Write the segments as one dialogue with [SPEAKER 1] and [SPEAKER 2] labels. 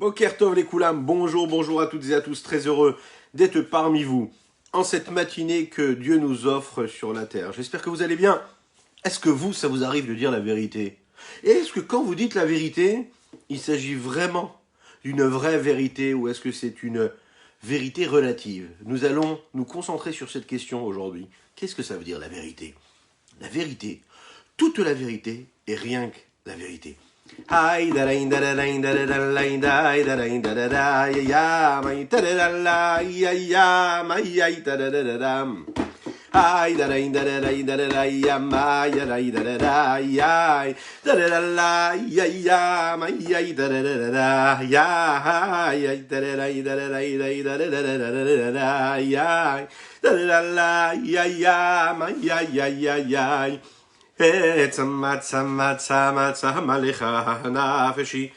[SPEAKER 1] Boker Tov les Koulam, bonjour à toutes et à tous, très heureux d'être parmi vous en cette matinée que Dieu nous offre sur la terre. J'espère que vous allez bien. Est-ce que vous, ça vous arrive de dire la vérité? Et est-ce que quand vous dites la vérité, il s'agit vraiment d'une vraie vérité ou est-ce que c'est une vérité relative? Nous allons nous concentrer sur cette question aujourd'hui. Qu'est-ce que ça veut dire la vérité? La vérité, toute la vérité et rien que la vérité. Aïe da da da da da da da da da da ya mai da da da ya mai da da da da aïe da da da da ya mai da da da ya da da ya mai da da da ya aïe da da ya da ya mai ya Etzama tzama tzama tzama lecha nafeshi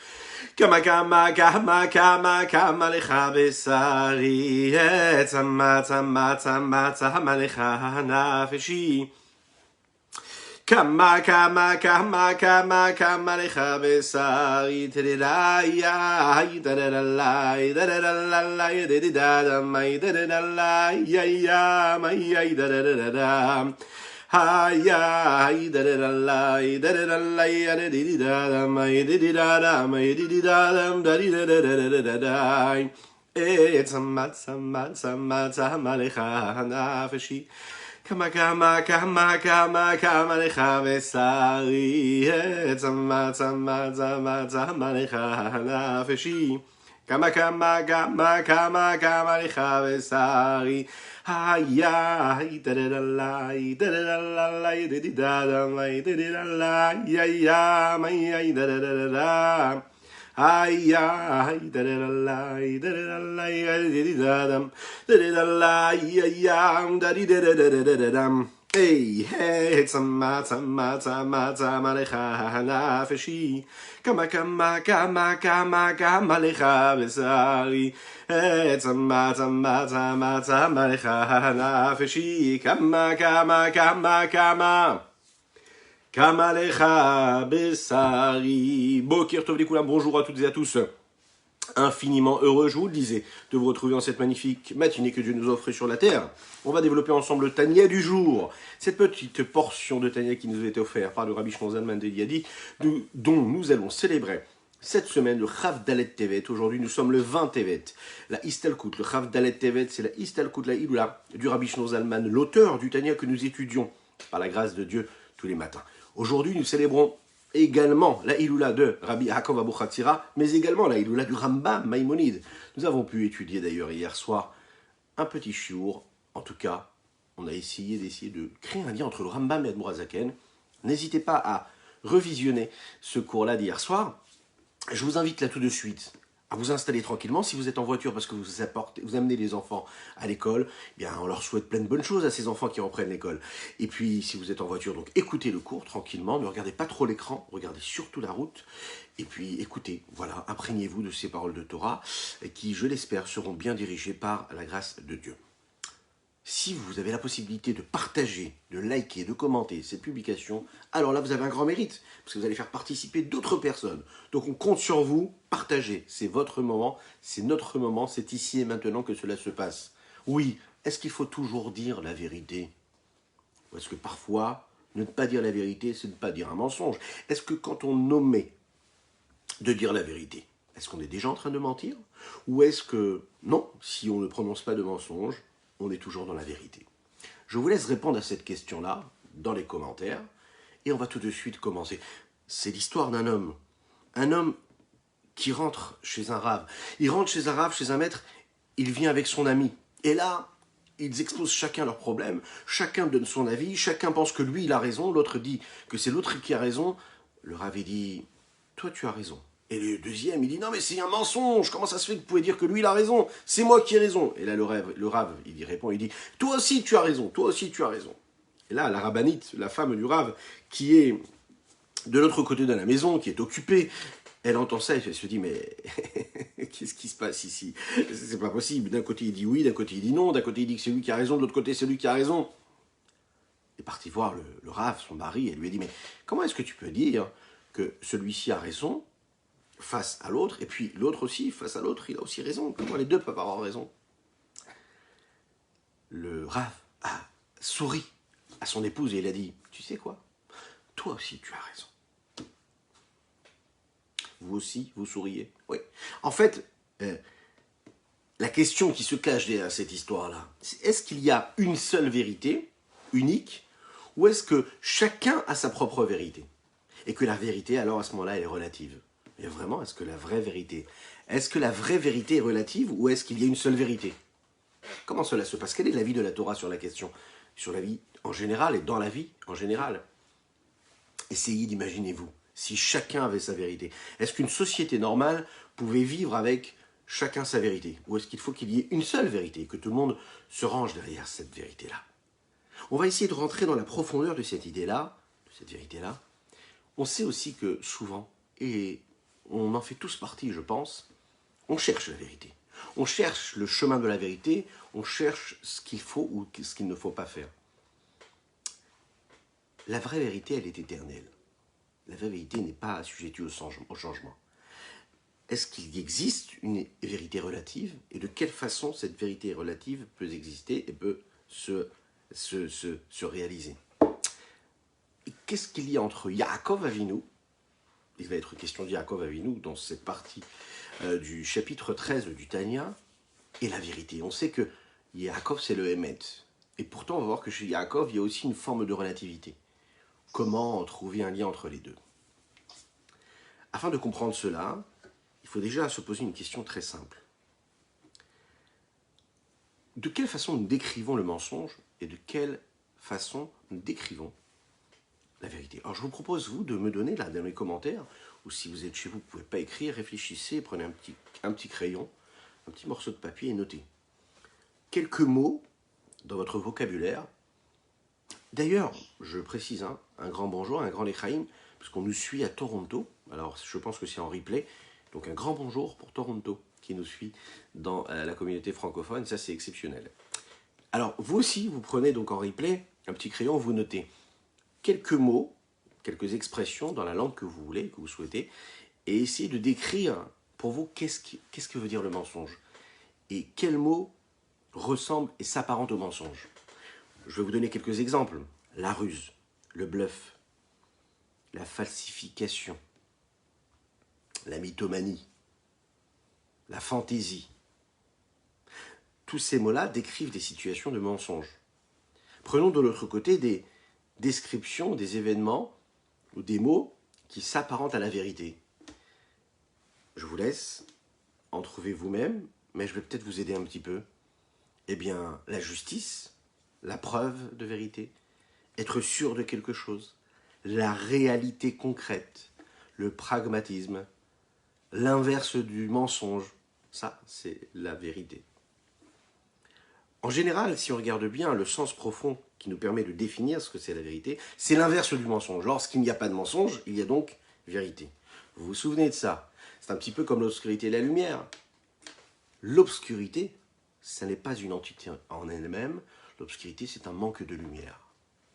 [SPEAKER 1] Kama kama kama kama kama lecha besari Etzama tzama tzama tzama lecha nafeshi Kama kama kama kama kama lecha besari Tedidaya Tedidalai Tedidalai Tedidadamai Tedidalai Ya mai Tedidadam Ay ay da da la da da la da di da da mai di da da mai di da da da di da da da da da it's a matza lecha nafeshi kama kama kama kama kama lecha vesari it's a matza lecha nafeshi kama kama kama kama kama lecha vesari ay ay da da la da da la di da da mai di da la ya mai da da da da ay ay da da la di da da ya da di da da da hey hey it's a matza lecha nafeshi kama kama kama kama kama lecha besari it's a matza lecha nafeshi kama kama kama kama kama lecha besari. Boker Tov les Koulam, bonjour à toutes et à tous. Infiniment heureux, je vous le disais, de vous retrouver en cette magnifique matinée que Dieu nous offre sur la terre. On va développer ensemble le Tania du jour, cette petite portion de Tania qui nous a été offerte par le Rabbi Shimon Zalman de Liadi, dont nous allons célébrer cette semaine le Chav Dalet Tevet. Aujourd'hui, nous sommes le 20 Tevet. La Istalkut, le Chav Dalet Tevet, c'est la Istalkut, la Iloula du Rabbi Shimon Zalman, l'auteur du Tania que nous étudions par la grâce de Dieu tous les matins. Aujourd'hui, nous célébrons également la Iloula de Rabbi Yaakov Abuchatzira, mais également la Iloula du Rambam Maïmonide. Nous avons pu étudier d'ailleurs hier soir un petit chiour. En tout cas, on a essayé de créer un lien entre le Rambam et Admour HaZaken. N'hésitez pas à revisionner ce cours-là d'hier soir. Je vous invite là tout de suite à vous installer tranquillement. Si vous êtes en voiture parce que vous amenez les enfants à l'école, eh bien on leur souhaite plein de bonnes choses à ces enfants qui reprennent l'école. Et puis si vous êtes en voiture, donc écoutez le cours tranquillement, ne regardez pas trop l'écran, regardez surtout la route. Et puis écoutez, voilà, imprégnez-vous de ces paroles de Torah qui, je l'espère, seront bien dirigées par la grâce de Dieu. Si vous avez la possibilité de partager, de liker, de commenter cette publication, alors là vous avez un grand mérite, parce que vous allez faire participer d'autres personnes. Donc on compte sur vous, partagez, c'est votre moment, c'est notre moment, c'est ici et maintenant que cela se passe. Oui, est-ce qu'il faut toujours dire la vérité? Ou est-ce que parfois, ne pas dire la vérité, c'est ne pas dire un mensonge? Est-ce que quand on omet de dire la vérité, est-ce qu'on est déjà en train de mentir? Ou est-ce que, non, si on ne prononce pas de mensonge, on est toujours dans la vérité? Je vous laisse répondre à cette question-là dans les commentaires et on va tout de suite commencer. C'est l'histoire d'un homme qui rentre chez un rave. Il rentre chez un rave, chez un maître, il vient avec son ami. Et là, ils exposent chacun leurs problèmes, chacun donne son avis, chacun pense que lui il a raison, l'autre dit que c'est l'autre qui a raison. Le rave il dit, toi tu as raison. Et le deuxième, il dit, non mais c'est un mensonge, comment ça se fait que vous pouvez dire que lui il a raison, c'est moi qui ai raison. Et là le rave, il y répond, il dit, toi aussi tu as raison, toi aussi tu as raison. Et là la rabbinite, la femme du rave, qui est de l'autre côté de la maison, qui est occupée, elle entend ça et elle se dit, mais qu'est-ce qui se passe ici? C'est pas possible, d'un côté il dit oui, d'un côté il dit non, d'un côté il dit que c'est lui qui a raison, de l'autre côté c'est lui qui a raison. Elle est partie voir le rave, son mari, et lui a dit, mais comment est-ce que tu peux dire que celui-ci a raison face à l'autre, et puis l'autre aussi, face à l'autre, il a aussi raison. Comment les deux peuvent avoir raison? Le Rav a souri à son épouse et il a dit, tu sais quoi? Toi aussi, tu as raison. Vous aussi, vous souriez? Oui. En fait, la question qui se cache derrière cette histoire-là, c'est est-ce qu'il y a une seule vérité, unique, ou est-ce que chacun a sa propre vérité? Et que la vérité, alors à ce moment-là, elle est relative. Mais vraiment, est-ce que la vraie vérité est relative ou est-ce qu'il y a une seule vérité? Comment cela se passe? Quel est l'avis de la Torah sur la question? Sur la vie en général et dans la vie en général? Essayez d'imaginer vous, si chacun avait sa vérité. Est-ce qu'une société normale pouvait vivre avec chacun sa vérité? Ou est-ce qu'il faut qu'il y ait une seule vérité et que tout le monde se range derrière cette vérité-là? On va essayer de rentrer dans la profondeur de cette idée-là, de cette vérité-là. On sait aussi que souvent, et on en fait tous partie, je pense, on cherche la vérité. On cherche le chemin de la vérité, on cherche ce qu'il faut ou ce qu'il ne faut pas faire. La vraie vérité, elle est éternelle. La vraie vérité n'est pas assujettie au changement. Est-ce qu'il existe une vérité relative? Et de quelle façon cette vérité relative peut exister et peut se réaliser? Et qu'est-ce qu'il y a entre Yaakov Avinu, il va être question de Yaakov Avinu dans cette partie du chapitre 13 du Tanya, et la vérité? On sait que Yaakov, c'est le Hémet. Et pourtant, on va voir que chez Yaakov, il y a aussi une forme de relativité. Comment trouver un lien entre les deux? Afin de comprendre cela, il faut déjà se poser une question très simple. De quelle façon nous décrivons le mensonge et de quelle façon nous décrivons la vérité? Alors je vous propose, vous, de me donner là dans les commentaires, ou si vous êtes chez vous, vous ne pouvez pas écrire, réfléchissez, prenez un petit crayon, un petit morceau de papier et notez quelques mots dans votre vocabulaire. D'ailleurs, je précise, un grand bonjour, un grand Lechaim, puisqu'on nous suit à Toronto. Alors, je pense que c'est en replay. Donc, un grand bonjour pour Toronto, qui nous suit dans la communauté francophone. Ça, c'est exceptionnel. Alors, vous aussi, vous prenez donc en replay un petit crayon, vous notez quelques mots, quelques expressions dans la langue que vous voulez, que vous souhaitez, et essayez de décrire pour vous qu'est-ce que veut dire le mensonge et quel mot ressemble et s'apparente au mensonge. Je vais vous donner quelques exemples. La ruse, le bluff, la falsification, la mythomanie, la fantaisie. Tous ces mots-là décrivent des situations de mensonge. Prenons de l'autre côté des descriptions des événements ou des mots qui s'apparentent à la vérité. Je vous laisse en trouver vous-même, mais je vais peut-être vous aider un petit peu. Eh bien, la justice, la preuve de vérité, être sûr de quelque chose, la réalité concrète, le pragmatisme, l'inverse du mensonge, ça, c'est la vérité. En général, si on regarde bien, le sens profond qui nous permet de définir ce que c'est la vérité, c'est l'inverse du mensonge. Lorsqu'il n'y a pas de mensonge, il y a donc vérité. Vous vous souvenez de ça? C'est un petit peu comme l'obscurité et la lumière. L'obscurité, ça n'est pas une entité en elle-même. L'obscurité, c'est un manque de lumière.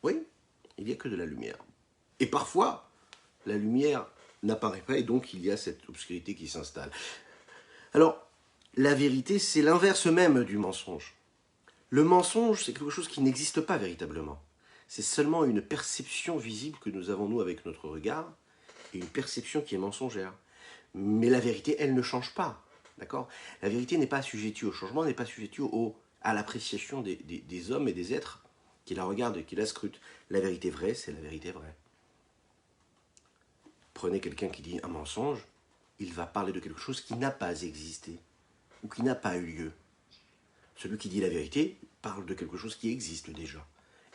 [SPEAKER 1] Oui, il n'y a que de la lumière. Et parfois, la lumière n'apparaît pas et donc il y a cette obscurité qui s'installe. Alors, la vérité, c'est l'inverse même du mensonge. Le mensonge, c'est quelque chose qui n'existe pas véritablement. C'est seulement une perception visible que nous avons, nous, avec notre regard, et une perception qui est mensongère. Mais la vérité, elle ne change pas. D'accord? La vérité n'est pas assujettie au changement, n'est pas assujettie à l'appréciation des hommes et des êtres qui la regardent et qui la scrutent. La vérité vraie, c'est la vérité vraie. Prenez quelqu'un qui dit un mensonge, il va parler de quelque chose qui n'a pas existé ou qui n'a pas eu lieu. Celui qui dit la vérité parle de quelque chose qui existe déjà.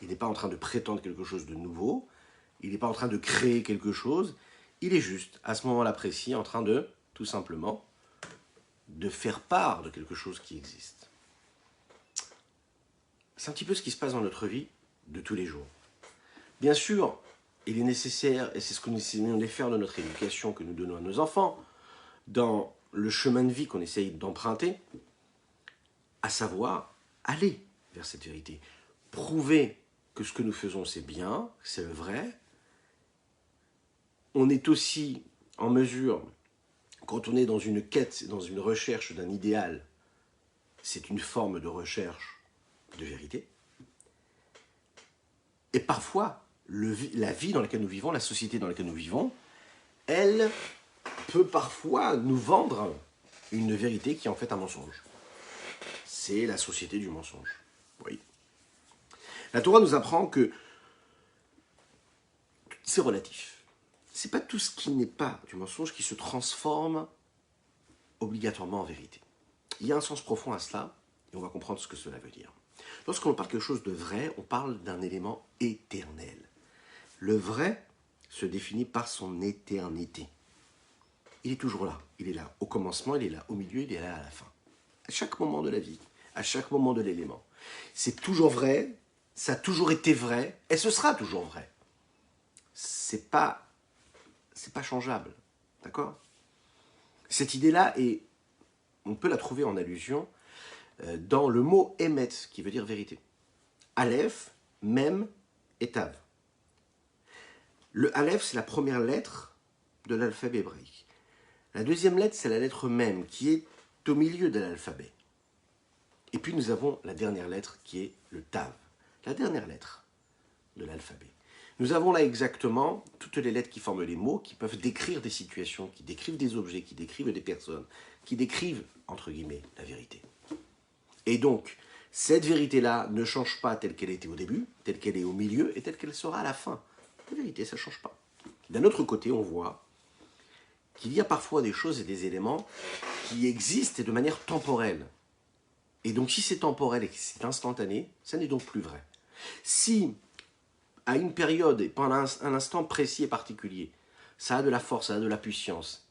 [SPEAKER 1] Il n'est pas en train de prétendre quelque chose de nouveau, il n'est pas en train de créer quelque chose, il est juste, à ce moment-là précis, en train de, tout simplement, de faire part de quelque chose qui existe. C'est un petit peu ce qui se passe dans notre vie de tous les jours. Bien sûr, il est nécessaire, et c'est ce que nous essayons de faire dans notre éducation que nous donnons à nos enfants, dans le chemin de vie qu'on essaye d'emprunter, à savoir aller vers cette vérité. Prouver que ce que nous faisons c'est bien, c'est le vrai. On est aussi en mesure Quand on est dans une quête, dans une recherche d'un idéal, c'est une forme de recherche de vérité. Et parfois, la vie dans laquelle nous vivons, la société dans laquelle nous vivons, elle peut parfois nous vendre une vérité qui est en fait un mensonge. C'est la société du mensonge. Oui. La Torah nous apprend que c'est relatif. C'est pas tout ce qui n'est pas du mensonge qui se transforme obligatoirement en vérité. Il y a un sens profond à cela, et on va comprendre ce que cela veut dire. Lorsqu'on parle de quelque chose de vrai, on parle d'un élément éternel. Le vrai se définit par son éternité. Il est toujours là. Il est là au commencement, il est là au milieu, il est là à la fin. À chaque moment de la vie, à chaque moment de l'élément. C'est toujours vrai, ça a toujours été vrai, et ce sera toujours vrai. C'est pas changeable. D'accord? Cette idée-là, on peut la trouver en allusion dans le mot Emet, qui veut dire vérité. Aleph, Mem et Tav. Le Aleph, c'est la première lettre de l'alphabet hébraïque. La deuxième lettre, c'est la lettre Mem, qui est au milieu de l'alphabet. Et puis nous avons la dernière lettre, qui est le Tav, la dernière lettre de l'alphabet. Nous avons là exactement toutes les lettres qui forment les mots, qui peuvent décrire des situations, qui décrivent des objets, qui décrivent des personnes, qui décrivent, entre guillemets, la vérité. Et donc, cette vérité-là ne change pas telle qu'elle était au début, telle qu'elle est au milieu et telle qu'elle sera à la fin. La vérité, ça ne change pas. D'un autre côté, on voit qu'il y a parfois des choses et des éléments qui existent de manière temporelle. Et donc, si c'est temporel et que c'est instantané, ça n'est donc plus vrai. Si, à une période et pendant un instant précis et particulier, ça a de la force, ça a de la puissance,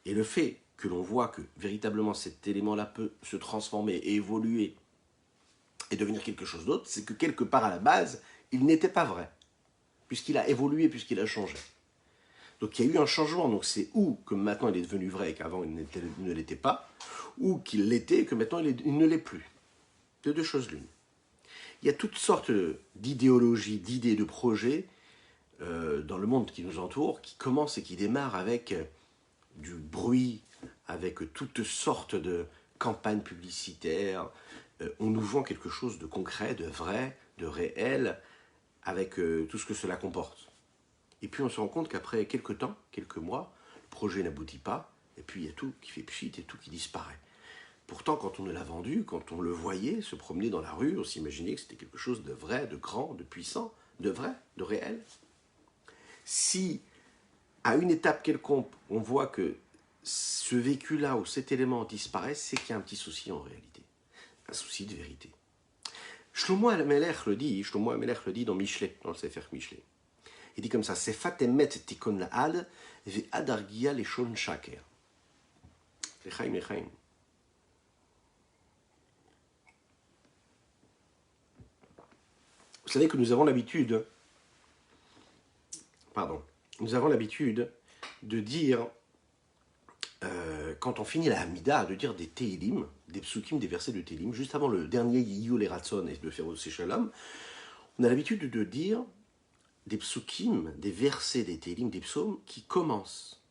[SPEAKER 1] et le fait que l'on voit que véritablement cet élément-là peut se transformer et évoluer et devenir quelque chose d'autre, c'est que quelque part à la base, il n'était pas vrai, puisqu'il a évolué, puisqu'il a changé. Donc il y a eu un changement, donc c'est ou que maintenant il est devenu vrai et qu'avant il ne l'était pas, ou qu'il l'était et que maintenant il ne l'est plus. De deux choses l'une. Il y a toutes sortes d'idéologies, d'idées, de projets dans le monde qui nous entoure, qui commencent et qui démarrent avec du bruit, avec toutes sortes de campagnes publicitaires. On nous vend quelque chose de concret, de vrai, de réel, avec tout ce que cela comporte. Et puis on se rend compte qu'après quelques temps, quelques mois, le projet n'aboutit pas, et puis il y a tout qui fait pchit et tout qui disparaît. Pourtant, quand on l'a vendu, quand on le voyait se promener dans la rue, on s'imaginait que c'était quelque chose de vrai, de grand, de puissant, de vrai, de réel. Si, à une étape quelconque, on voit que ce vécu-là ou cet élément disparaît, c'est qu'il y a un petit souci en réalité. Un souci de vérité. Shlomo HaMelech le dit dans Michelet, dans le Sefer Michelet. Il dit comme ça, Sefat emet tikon la'ad, ve'ad argia leshon shaker. Lechaim, lechaim. Vous savez que nous avons l'habitude de dire, quand on finit la Hamida, de dire des Tehillim, des psukim, des versets de Tehillim, juste avant le dernier Yiyu le Ratson et de Féroz Shalom, on a l'habitude de dire des psukim, des versets des Tehillim, des psaumes, qui commencent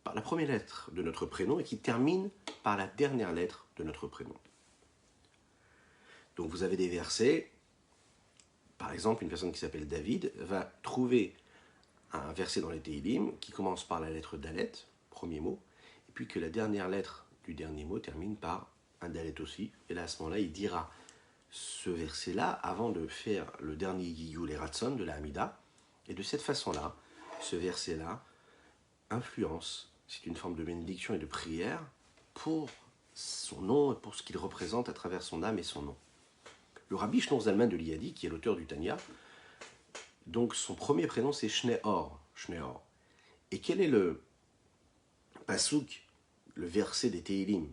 [SPEAKER 1] par la première lettre de notre prénom et qui terminent par la dernière lettre de notre prénom. Donc vous avez des versets, par exemple, une personne qui s'appelle David va trouver un verset dans les Tehillim qui commence par la lettre Dalet, premier mot, et puis que la dernière lettre du dernier mot termine par un Dalet aussi. Et là, à ce moment-là, il dira ce verset-là avant de faire le dernier Yiyu le Ratson de la Hamida. Et de cette façon-là, ce verset-là influence, c'est une forme de bénédiction et de prière pour son nom et pour ce qu'il représente à travers son âme et son nom. Le Rabbi Shneur Zalman de Liadi, qui est l'auteur du Tanya, donc son premier prénom c'est Shneor. Et quel est le pasouk, le verset des Tehillim,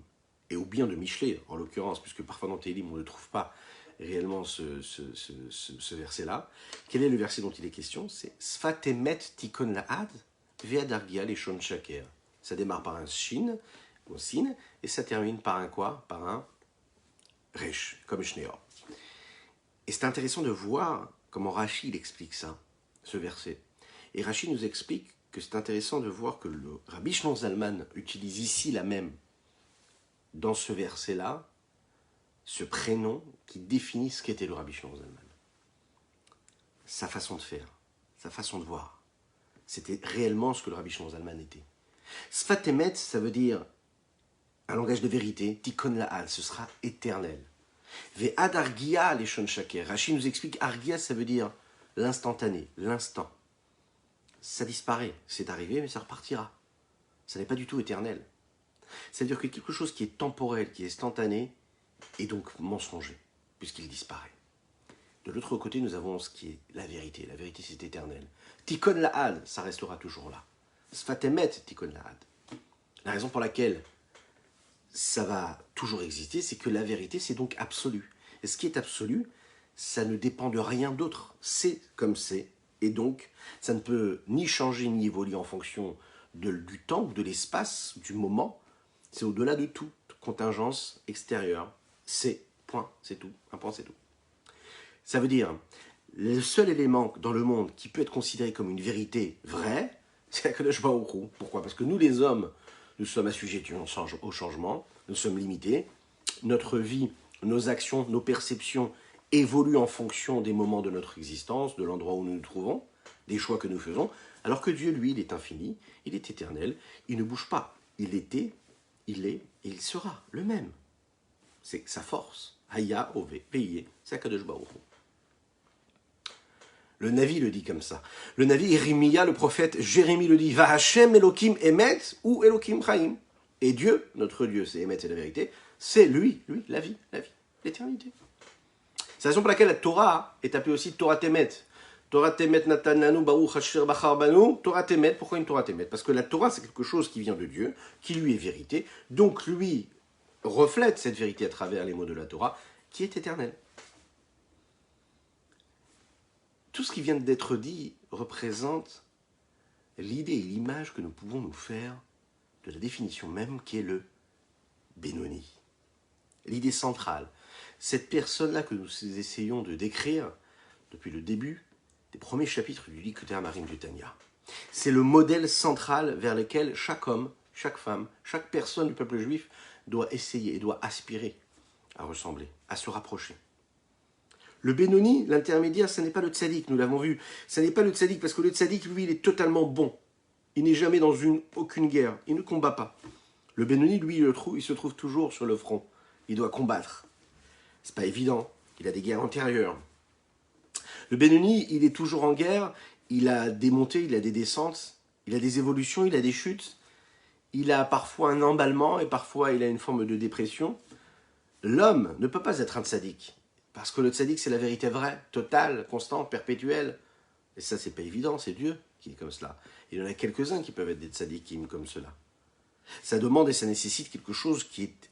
[SPEAKER 1] et ou bien de Michelet en l'occurrence, puisque parfois dans Tehillim on ne trouve pas réellement ce verset-là. Quel est le verset dont il est question? C'est Sfat emet tikon la'ad ve'ad argia leshon shaker. Ça démarre par un shin, un sin, et ça termine par un quoi? Par un resh, comme Shneor. Et c'est intéressant de voir comment Rashi il explique ça, ce verset. Et Rashi nous explique que c'est intéressant de voir que le Rabbi Shlomo Zalman utilise ici la même, dans ce verset-là, ce prénom qui définit ce qu'était le Rabbi Shlomo Zalman. Sa façon de faire, sa façon de voir. C'était réellement ce que le Rabbi Shlomo Zalman était. Sfat Emet, ça veut dire un langage de vérité. Tikon La'al, ce sera éternel. Ve'ad Argia Leshon Shaker. Rashi nous explique, Argia, ça veut dire l'instantané, l'instant. Ça disparaît, c'est arrivé, mais ça repartira. Ça n'est pas du tout éternel. C'est-à-dire que quelque chose qui est temporel, qui est instantané, est donc mensonger, puisqu'il disparaît. De l'autre côté, nous avons ce qui est la vérité. La vérité, c'est éternel. Tikon La'ad, ça restera toujours là. Sfat Emet, Tikon La'ad. La raison pour laquelle ça va toujours exister, c'est que la vérité, c'est donc absolu. Et ce qui est absolu, ça ne dépend de rien d'autre. C'est comme c'est. Et donc, ça ne peut ni changer ni évoluer en fonction du temps, de l'espace, du moment. C'est au-delà de tout. Contingence extérieure. C'est, point, c'est tout. Un point, c'est tout. Ça veut dire, le seul élément dans le monde qui peut être considéré comme une vérité vraie, c'est la Kadosh Baruch Hu. Pourquoi ? Parce que nous, les hommes, nous sommes assujettis au changement, nous sommes limités. Notre vie, nos actions, nos perceptions évoluent en fonction des moments de notre existence, de l'endroit où nous nous trouvons, des choix que nous faisons, alors que Dieu, lui, il est infini, il est éternel, il ne bouge pas. Il était, il est et il sera le même. C'est sa force. Haya, Ove, Peye, c'est Kadosh Baruch Hu. Le Navi le dit comme ça. Le Navi, Jérémia, le prophète, Jérémie le dit, Va Hashem Elokim Emet ou Elokim Chaim. Et Dieu, notre Dieu, c'est Emet, c'est la vérité, c'est lui, la vie, l'éternité. C'est la raison pour laquelle la Torah est appelée aussi Torah Temet. Torah Temet Natananu Baruch Asher Bachar Banu. Torah Temet, pourquoi une Torah Temet ? Parce que la Torah, c'est quelque chose qui vient de Dieu, qui lui est vérité, donc lui reflète cette vérité à travers les mots de la Torah, qui est éternelle. Tout ce qui vient d'être dit représente l'idée et l'image que nous pouvons nous faire de la définition même qui est le Benoni. L'idée centrale, cette personne-là que nous essayons de décrire depuis le début des premiers chapitres du Likutei Amarim du Tanya. C'est le modèle central vers lequel chaque homme, chaque femme, chaque personne du peuple juif doit essayer et doit aspirer à ressembler, à se rapprocher. Le Benoni, l'intermédiaire, ce n'est pas le tzaddik, nous l'avons vu. Ce n'est pas le tzaddik, parce que le tzaddik, lui, il est totalement bon. Il n'est jamais dans aucune guerre, il ne combat pas. Le Benoni, lui, il se trouve toujours sur le front. Il doit combattre. C'est pas évident, il a des guerres antérieures. Le Benoni, il est toujours en guerre, il a des montées, il a des descentes, il a des évolutions, il a des chutes. Il a parfois un emballement et parfois il a une forme de dépression. L'homme ne peut pas être un tzaddik. Parce que le tzaddik, c'est la vérité vraie, totale, constante, perpétuelle. Et ça, c'est pas évident, c'est Dieu qui est comme cela. Il y en a quelques-uns qui peuvent être des tzaddikim comme cela. Ça demande et ça nécessite quelque chose qui est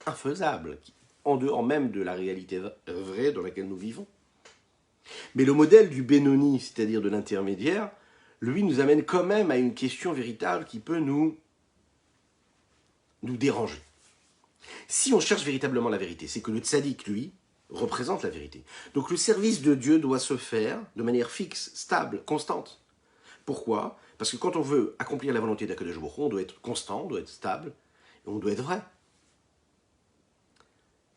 [SPEAKER 1] infaisable, en dehors même de la réalité vraie dans laquelle nous vivons. Mais le modèle du Benoni, c'est-à-dire de l'intermédiaire, lui nous amène quand même à une question véritable qui peut nous déranger. Si on cherche véritablement la vérité, c'est que le tzaddik, lui, représente la vérité. Donc le service de Dieu doit se faire de manière fixe, stable, constante. Pourquoi ? Parce que quand on veut accomplir la volonté d'Akadosh Baruch Hu, on doit être constant, on doit être stable, et on doit être vrai.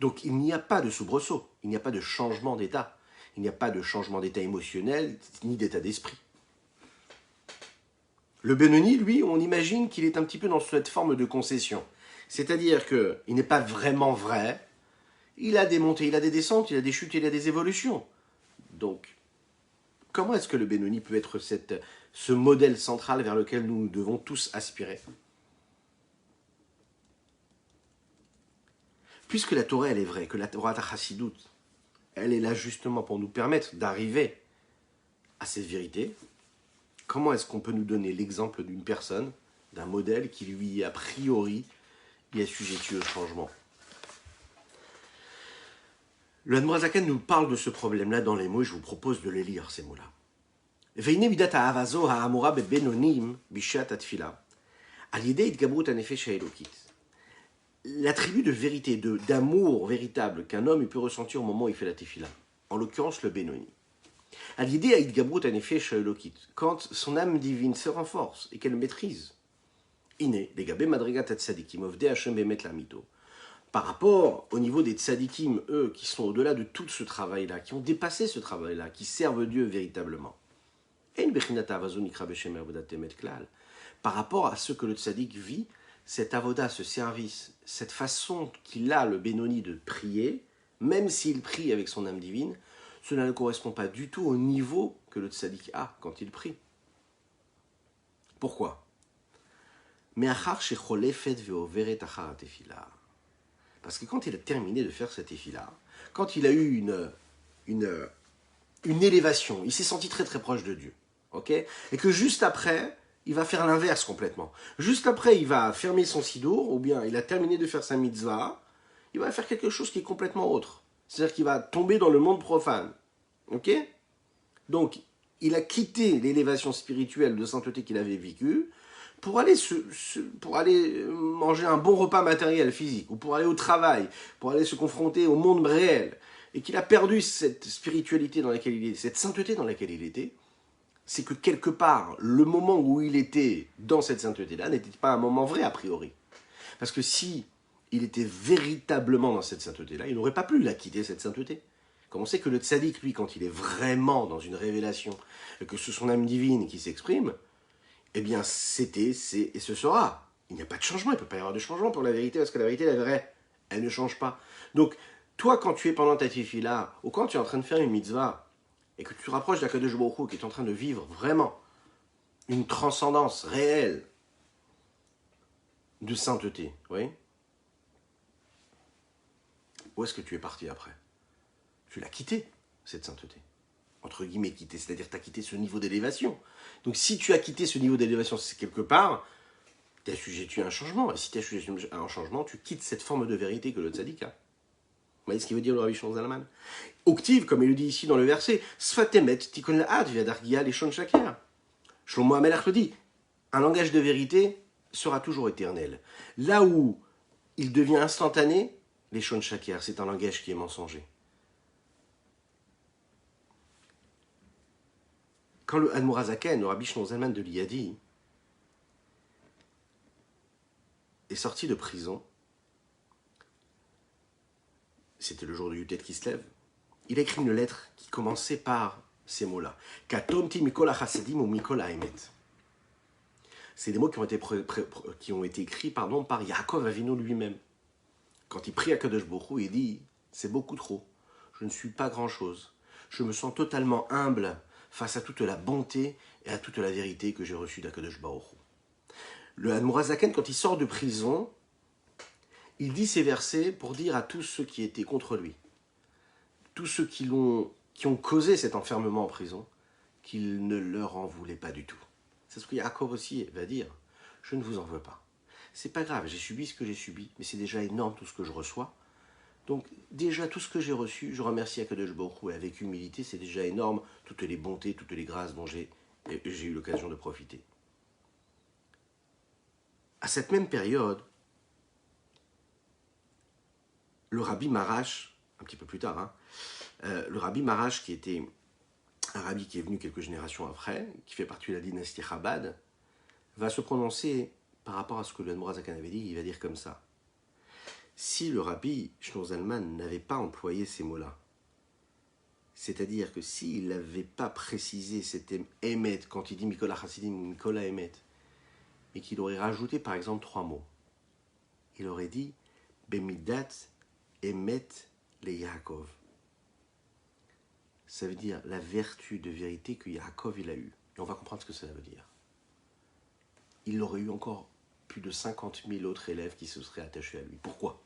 [SPEAKER 1] Donc il n'y a pas de soubresaut, il n'y a pas de changement d'état, il n'y a pas de changement d'état émotionnel, ni d'état d'esprit. Le Benoni, lui, on imagine qu'il est un petit peu dans cette forme de concession. C'est-à-dire qu'il n'est pas vraiment vrai. Il a des montées, il a des descentes, il a des chutes, il a des évolutions. Donc, comment est-ce que le Benoni peut être ce modèle central vers lequel nous devons tous aspirer ? Puisque la Torah, elle est vraie, que la Torah Chassidut, elle est là justement pour nous permettre d'arriver à cette vérité, comment est-ce qu'on peut nous donner l'exemple d'une personne, d'un modèle qui lui, a priori, est assujetti au changement ? Le Admor HaZaken nous parle de ce problème-là dans les mots, et je vous propose de les lire, ces mots-là. Veine midat ha'avazo ha'amora bebenonim bishat atfila, al yedei itgabrut hanefesh ha'elokit. L'attribut de vérité, d'amour véritable qu'un homme peut ressentir au moment où il fait la tefila, en l'occurrence le Benoni. À l'idée à Idgabrut Anefesh Elokit, quand son âme divine se renforce et qu'elle maîtrise. Iné, les gabé madrigat tzadikim, ovde Hashem bemet lamito. Par rapport au niveau des tzadikim, eux, qui sont au-delà de tout ce travail-là, qui ont dépassé ce travail-là, qui servent Dieu véritablement. Par rapport à ce que le tzadik vit, cet avoda, ce service, cette façon qu'il a, le Benoni, de prier, même s'il prie avec son âme divine, cela ne correspond pas du tout au niveau que le tzadik a quand il prie. Pourquoi ? Parce que quand il a terminé de faire cette tefila, quand il a eu une élévation, il s'est senti très très proche de Dieu, ok ? Et que juste après, il va faire l'inverse complètement. Juste après, il va fermer son sidour, ou bien il a terminé de faire sa mitzvah, il va faire quelque chose qui est complètement autre. C'est-à-dire qu'il va tomber dans le monde profane, ok ? Donc, il a quitté l'élévation spirituelle de sainteté qu'il avait vécue, pour aller manger un bon repas matériel, physique, ou pour aller au travail, pour aller se confronter au monde réel, et qu'il a perdu cette spiritualité dans laquelle il était, cette sainteté dans laquelle il était, c'est que quelque part, le moment où il était dans cette sainteté-là n'était pas un moment vrai a priori. Parce que si il était véritablement dans cette sainteté-là, il n'aurait pas pu la quitter, cette sainteté. Comme on sait que le tzaddik, lui, quand il est vraiment dans une révélation, et que c'est son âme divine qui s'exprime, eh bien, c'était, c'est et ce sera. Il n'y a pas de changement, il ne peut pas y avoir de changement pour la vérité, parce que la vérité, la vraie, elle ne change pas. Donc, toi, quand tu es pendant ta tefila, ou quand tu es en train de faire une mitzvah, et que tu te rapproches d'Akadosh Baruch Hu, qui est en train de vivre vraiment une transcendance réelle de sainteté, oui, où est-ce que tu es parti après ? Tu l'as quitté, cette sainteté. Entre guillemets quitté, c'est-à-dire tu as quitté ce niveau d'élévation. Donc si tu as quitté ce niveau d'élévation, c'est quelque part, tu es assujetti à un changement. Et si tu es assujetti à un changement, tu quittes cette forme de vérité que le tzaddik a. Vous voyez ce qu'il veut dire le Rabbi Shimon Zalman ? Octive, comme il le dit ici dans le verset, Sfatemet tikon la'ad viadargia leshon shaker. Shlomo HaMelech le dit, un langage de vérité sera toujours éternel. Là où il devient instantané, leshon shaker, c'est un langage qui est mensonger. Quand le Admor HaZaken, le Rabbi Shimon Zalman de Liadi, est sorti de prison, c'était le jour du Yutet qui se lève, il a écrit une lettre qui commençait par ces mots-là. Katomti mikol hachasadim ou mikol haemet. C'est des mots qui ont été écrits par Yaakov Avinu lui-même. Quand il prie à Kadosh Baruch Hu, il dit « C'est beaucoup trop, je ne suis pas grand-chose, je me sens totalement humble face à toute la bonté et à toute la vérité que j'ai reçue d'Akadosh Baruch Hu. » Le Admor HaZaken, quand il sort de prison, il dit ces versets pour dire à tous ceux qui étaient contre lui, tous ceux qui ont causé cet enfermement en prison, qu'il ne leur en voulait pas du tout. C'est ce que Yaakov aussi va dire. Je ne vous en veux pas. C'est pas grave, j'ai subi ce que j'ai subi, mais c'est déjà énorme tout ce que je reçois. Donc déjà tout ce que j'ai reçu, je remercie Akadosh Baruch Hu avec humilité, c'est déjà énorme, toutes les bontés, toutes les grâces dont j'ai eu l'occasion de profiter. À cette même période, le Rabbi Marash, un petit peu plus tard, le Rabbi Marash, qui était un rabbi qui est venu quelques générations après, qui fait partie de la dynastie Chabad, va se prononcer par rapport à ce que le Admor HaZaken avait dit. Il va dire comme ça. Si le rabbi Shlomo Zalman n'avait pas employé ces mots-là, c'est-à-dire que s'il n'avait pas précisé cet Emet quand il dit Mikol HaChassidim ou Mikol HaEmet, et qu'il aurait rajouté par exemple 3 mots, il aurait dit Bemidat Emet le Yaakov. Ça veut dire la vertu de vérité que Yaakov il a eue. Et on va comprendre ce que cela veut dire. Il aurait eu encore plus de 50 000 autres élèves qui se seraient attachés à lui. Pourquoi ?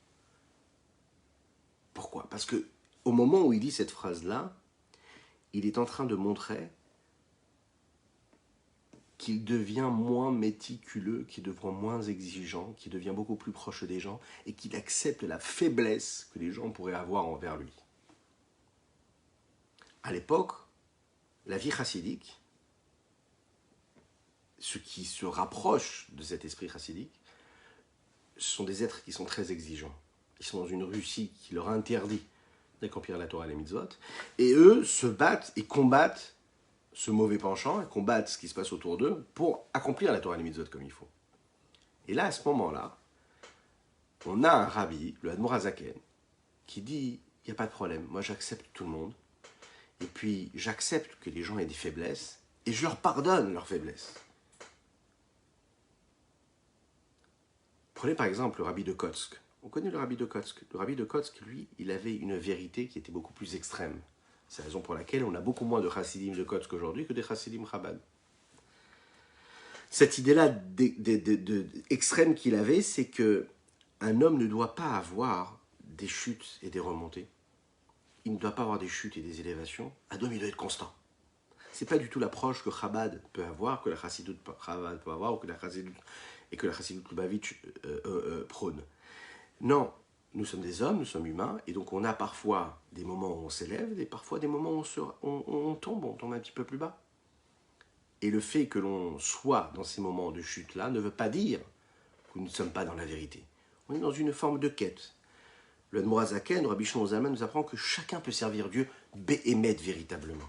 [SPEAKER 1] Pourquoi ? Parce que au moment où il dit cette phrase-là, il est en train de montrer qu'il devient moins méticuleux, qu'il devient moins exigeant, qu'il devient beaucoup plus proche des gens et qu'il accepte la faiblesse que les gens pourraient avoir envers lui. À l'époque, la vie chassidique, ceux qui se rapprochent de cet esprit chassidique, ce sont des êtres qui sont très exigeants. Ils sont dans une Russie qui leur interdit d'accomplir la Torah et les mitzvot, et eux se battent et combattent ce mauvais penchant, et combattent ce qui se passe autour d'eux pour accomplir la Torah et les mitzvot comme il faut. Et là, à ce moment-là, on a un rabbi, le Admor Hazaken, qui dit, il n'y a pas de problème, moi j'accepte tout le monde, et puis j'accepte que les gens aient des faiblesses, et je leur pardonne leurs faiblesses. Prenez par exemple le rabbi de Kotsk. On connaît le rabbi de Kotsk. Le rabbi de Kotsk, lui, il avait une vérité qui était beaucoup plus extrême. C'est la raison pour laquelle on a beaucoup moins de chassidim de Kotsk aujourd'hui que des chassidim Chabad. Cette idée-là extrême qu'il avait, c'est que un homme ne doit pas avoir des chutes et des remontées. Il ne doit pas avoir des chutes et des élévations. Un homme, il doit être constant. C'est pas du tout l'approche que Chabad peut avoir, que la Chassidut Chabad peut avoir, ou que la Chassidut Lubavitch prône. Non, nous sommes des hommes, nous sommes humains, et donc on a parfois des moments où on s'élève, et parfois des moments où on tombe un petit peu plus bas. Et le fait que l'on soit dans ces moments de chute-là ne veut pas dire que nous ne sommes pas dans la vérité. On est dans une forme de quête. Le Admor Hazaken, le Rabbi Shlomo Zalman, nous apprend que chacun peut servir Dieu béhémet véritablement.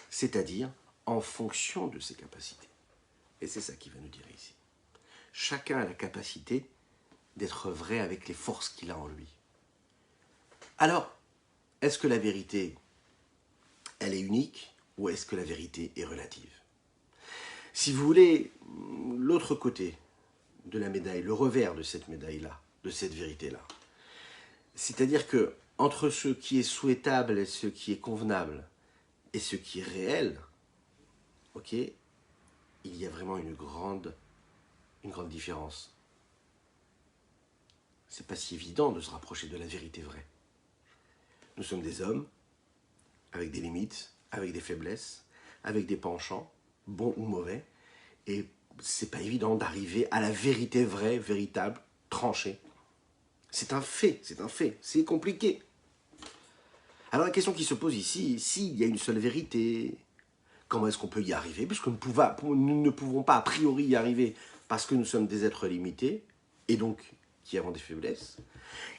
[SPEAKER 1] C'est-à-dire en fonction de ses capacités. Et c'est ça qu'il va nous dire ici. Chacun a la capacité d'être vrai avec les forces qu'il a en lui. Alors, est-ce que la vérité, elle est unique, ou est-ce que la vérité est relative? Si vous voulez, l'autre côté de la médaille, le revers de cette médaille-là, de cette vérité-là, c'est-à-dire que entre ce qui est souhaitable et ce qui est convenable, et ce qui est réel, ok, il y a vraiment une grande différence. C'est pas si évident de se rapprocher de la vérité vraie. Nous sommes des hommes, avec des limites, avec des faiblesses, avec des penchants, bons ou mauvais, et c'est pas évident d'arriver à la vérité vraie, véritable, tranchée. C'est un fait, c'est compliqué. Alors la question qui se pose ici, s'il y a une seule vérité, comment est-ce qu'on peut y arriver? Puisque nous ne pouvons pas a priori y arriver parce que nous sommes des êtres limités, et donc qui avons des faiblesses.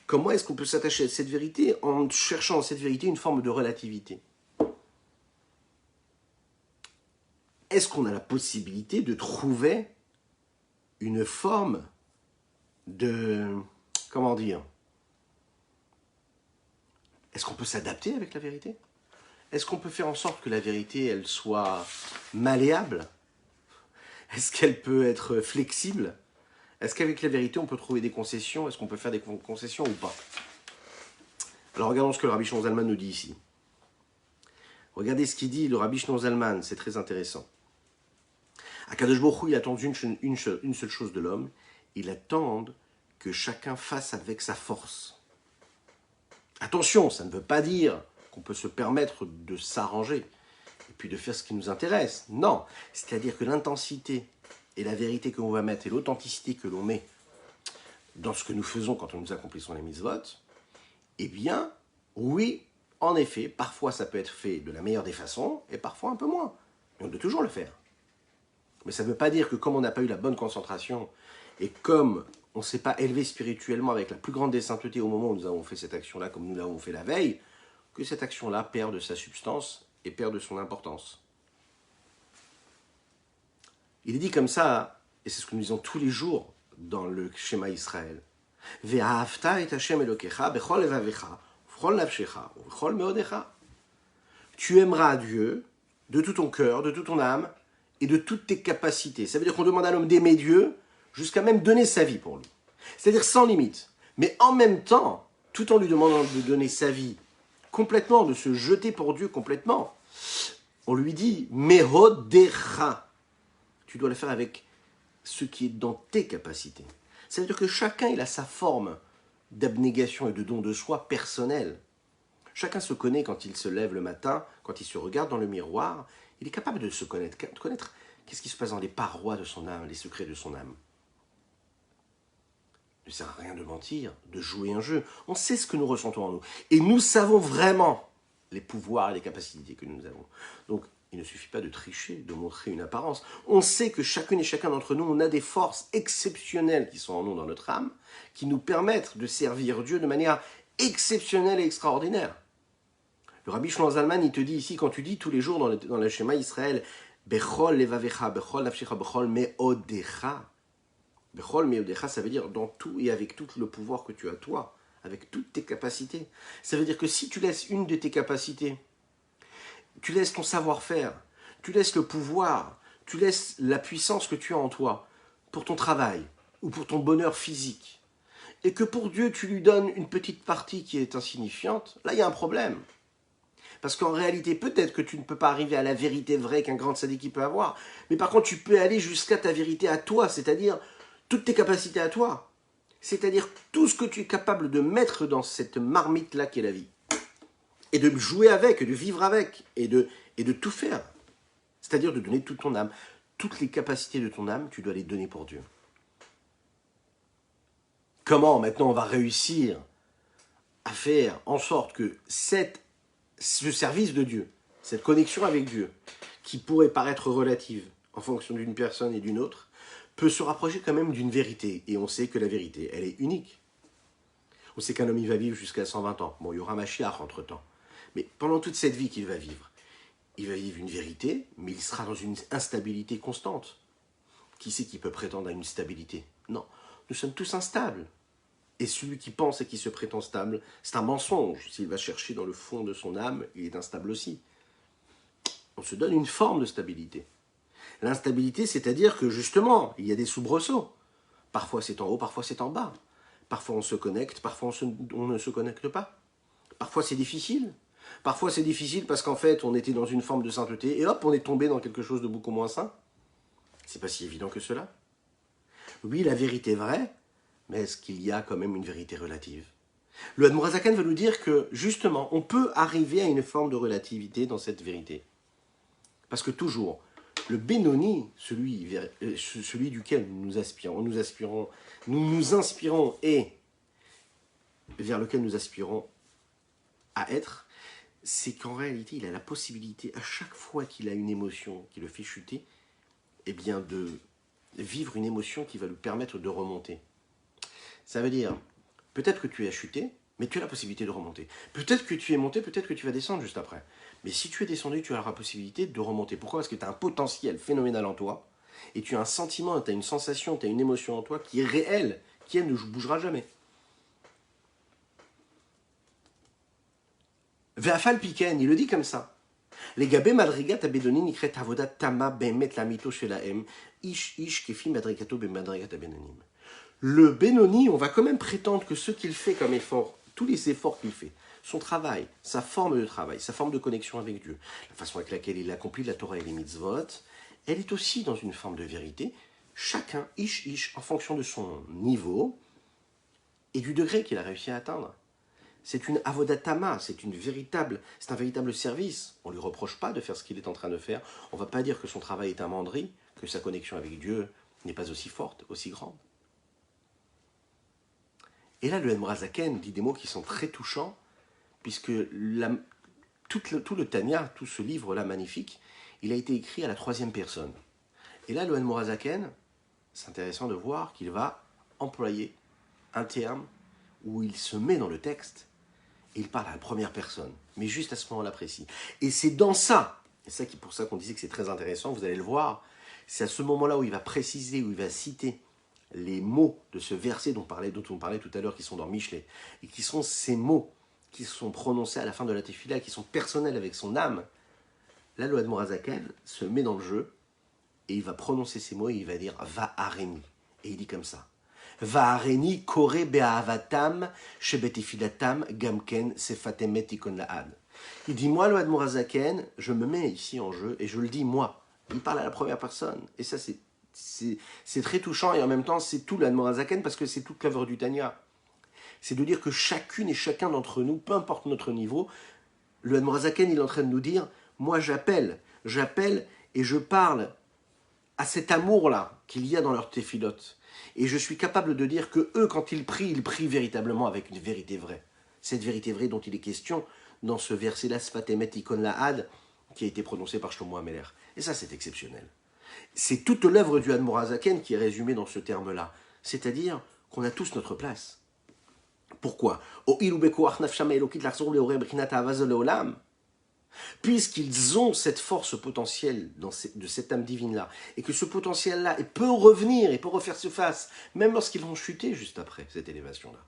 [SPEAKER 1] Comment est-ce qu'on peut s'attacher à cette vérité en cherchant dans cette vérité une forme de relativité? Est-ce qu'on a la possibilité de trouver une forme de... comment dire? Est-ce qu'on peut s'adapter avec la vérité? Est-ce qu'on peut faire en sorte que la vérité, elle soit malléable? Est-ce qu'elle peut être flexible? Est-ce qu'avec la vérité, on peut trouver des concessions? Est-ce qu'on peut faire des concessions ou pas? Alors regardons ce que le Rabbi Shlomo Zalman nous dit ici. Regardez ce qu'il dit, le Rabbi Shlomo Zalman, c'est très intéressant. Akadosh Baruch Hu, il attend une seule chose de l'homme, il attend que chacun fasse avec sa force. Attention, ça ne veut pas dire qu'on peut se permettre de s'arranger et puis de faire ce qui nous intéresse. Non, c'est-à-dire que l'intensité et la vérité que l'on va mettre et l'authenticité que l'on met dans ce que nous faisons quand nous accomplissons les mitzvot, eh bien, oui, en effet, parfois ça peut être fait de la meilleure des façons et parfois un peu moins. Mais on doit toujours le faire. Mais ça ne veut pas dire que comme on n'a pas eu la bonne concentration et comme on ne s'est pas élevé spirituellement avec la plus grande des saintetés au moment où nous avons fait cette action-là, comme nous l'avons fait la veille, que cette action-là perd de sa substance et perd de son importance. Il est dit comme ça, et c'est ce que nous disons tous les jours dans le Shema Israël. Ve'ahavta et Hashem Elokecha bechol levavecha, bechol nafshecha, bechol meodecha. Tu aimeras Dieu de tout ton cœur, de toute ton âme et de toutes tes capacités. Ça veut dire qu'on demande à l'homme d'aimer Dieu jusqu'à même donner sa vie pour lui. C'est-à-dire sans limite. Mais en même temps, tout en lui demandant de donner sa vie complètement, de se jeter pour Dieu complètement, on lui dit « Mehodecha ». Tu dois le faire avec ce qui est dans tes capacités. Ça veut dire que chacun il a sa forme d'abnégation et de don de soi personnel. Chacun se connaît quand il se lève le matin, quand il se regarde dans le miroir. Il est capable de se connaître, qu'est-ce qui se passe dans les parois de son âme, les secrets de son âme. Il ne sert à rien de mentir, de jouer un jeu. On sait ce que nous ressentons en nous. Et nous savons vraiment les pouvoirs et les capacités que nous avons. Donc, il ne suffit pas de tricher, de montrer une apparence. On sait que chacune et chacun d'entre nous, on a des forces exceptionnelles qui sont en nous, dans notre âme, qui nous permettent de servir Dieu de manière exceptionnel et extraordinaire. Le Rabbi Shlomo Zalman, il te dit ici, quand tu dis tous les jours dans le Shema Israël, Bechol levavecha, bechol nafshecha, bechol meodecha. Bechol meodecha, ça veut dire dans tout et avec tout le pouvoir que tu as toi, avec toutes tes capacités. Ça veut dire que si tu laisses une de tes capacités, tu laisses ton savoir-faire, tu laisses le pouvoir, tu laisses la puissance que tu as en toi pour ton travail ou pour ton bonheur physique, et que pour Dieu tu lui donnes une petite partie qui est insignifiante, là il y a un problème. Parce qu'en réalité, peut-être que tu ne peux pas arriver à la vérité vraie qu'un grand tzaddik peut avoir, mais par contre, tu peux aller jusqu'à ta vérité à toi, c'est-à-dire toutes tes capacités à toi. C'est-à-dire tout ce que tu es capable de mettre dans cette marmite-là qu'est la vie. Et de jouer avec, de vivre avec, et de tout faire. C'est-à-dire de donner toute ton âme. Toutes les capacités de ton âme, tu dois les donner pour Dieu. Comment maintenant on va réussir à faire en sorte que ce service de Dieu, cette connexion avec Dieu, qui pourrait paraître relative en fonction d'une personne et d'une autre, peut se rapprocher quand même d'une vérité. Et on sait que la vérité, elle est unique. On sait qu'un homme, il va vivre jusqu'à 120 ans. Bon, il y aura Mashiach entre-temps. Mais pendant toute cette vie qu'il va vivre une vérité, mais il sera dans une instabilité constante. Qui c'est qui peut prétendre à une stabilité? Non, nous sommes tous instables. Et celui qui pense et qui se prétend stable, c'est un mensonge. S'il va chercher dans le fond de son âme, il est instable aussi. On se donne une forme de stabilité. L'instabilité, c'est-à-dire que justement, il y a des soubresauts. Parfois c'est en haut, parfois c'est en bas. Parfois on se connecte, parfois on ne se connecte pas. Parfois c'est difficile. Parfois c'est difficile parce qu'en fait on était dans une forme de sainteté et hop, on est tombé dans quelque chose de beaucoup moins sain. C'est pas si évident que cela. Oui, la vérité est vraie, mais est-ce qu'il y a quand même une vérité relative? Le Admor HaZaken va nous dire que, justement, on peut arriver à une forme de relativité dans cette vérité. Parce que toujours, le Benoni, celui duquel nous nous inspirons et vers lequel nous aspirons à être, c'est qu'en réalité, il a la possibilité, à chaque fois qu'il a une émotion qui le fait chuter, eh bien de vivre une émotion qui va lui permettre de remonter. Ça veut dire, peut-être que tu as chuté, mais tu as la possibilité de remonter. Peut-être que tu es monté, peut-être que tu vas descendre juste après. Mais si tu es descendu, tu as la possibilité de remonter. Pourquoi? Parce que tu as un potentiel phénoménal en toi, et tu as un sentiment, tu as une sensation, tu as une émotion en toi qui est réelle, qui elle ne bougera jamais. Ve'afal piken, il le dit comme ça. Les gabé madrigat abedoni nikret avodat tama bemet lamito shelaem ish kefi madrigato be madrigat abenonim. Le Benoni, on va quand même prétendre que ce qu'il fait comme effort, tous les efforts qu'il fait, son travail, sa forme de travail, sa forme de connexion avec Dieu, la façon avec laquelle il accomplit la Torah et les mitzvot, elle est aussi dans une forme de vérité, chacun, en fonction de son niveau et du degré qu'il a réussi à atteindre. C'est une avodatama, c'est un véritable service. On ne lui reproche pas de faire ce qu'il est en train de faire. On ne va pas dire que son travail est un mandri, que sa connexion avec Dieu n'est pas aussi forte, aussi grande. Et là, le Admor HaZaken dit des mots qui sont très touchants, puisque tout le Tanya, tout ce livre-là magnifique, il a été écrit à la 3e personne. Et là, le Admor HaZaken, c'est intéressant de voir qu'il va employer un terme où il se met dans le texte, et il parle à la 1re personne, mais juste à ce moment-là précis. Et c'est dans ça, et c'est pour ça qu'on disait que c'est très intéressant, vous allez le voir, c'est à ce moment-là où il va préciser, où il va citer les mots de ce verset dont on parlait tout à l'heure, qui sont dans Michelet, et qui sont ces mots qui sont prononcés à la fin de la Tefila, qui sont personnels avec son âme. Là, le Admor HaZaken se met dans le jeu, et il va prononcer ces mots, et il va dire « Va areni ». Et il dit comme ça « Va areni kore be'ahavatam shebetefilatam gamken sefatemet ikon la'ad ». Il dit « Moi, le Admor HaZaken, je me mets ici en jeu, et je le dis moi ». Il parle à la 1re personne, et ça c'est très touchant, et en même temps c'est tout l'Admor HaZaken, parce que c'est toute l'œuvre du Tanya. C'est de dire que chacune et chacun d'entre nous, peu importe notre niveau, le Admor HaZaken, il est en train de nous dire, moi j'appelle et je parle à cet amour-là qu'il y a dans leur téphilote. Et je suis capable de dire que eux, quand ils prient véritablement avec une vérité vraie. Cette vérité vraie dont il est question dans ce verset-là, Sfatemet Ikon La'ad, qui a été prononcé par Shlomo HaMelech. Et ça, c'est exceptionnel. C'est toute l'œuvre du Admor HaZaken qui est résumée dans ce terme-là. C'est-à-dire qu'on a tous notre place. Pourquoi? Puisqu'ils ont cette force potentielle de cette âme divine-là, et que ce potentiel-là peut revenir, et peut refaire surface, même lorsqu'ils vont chuter juste après cette élévation-là.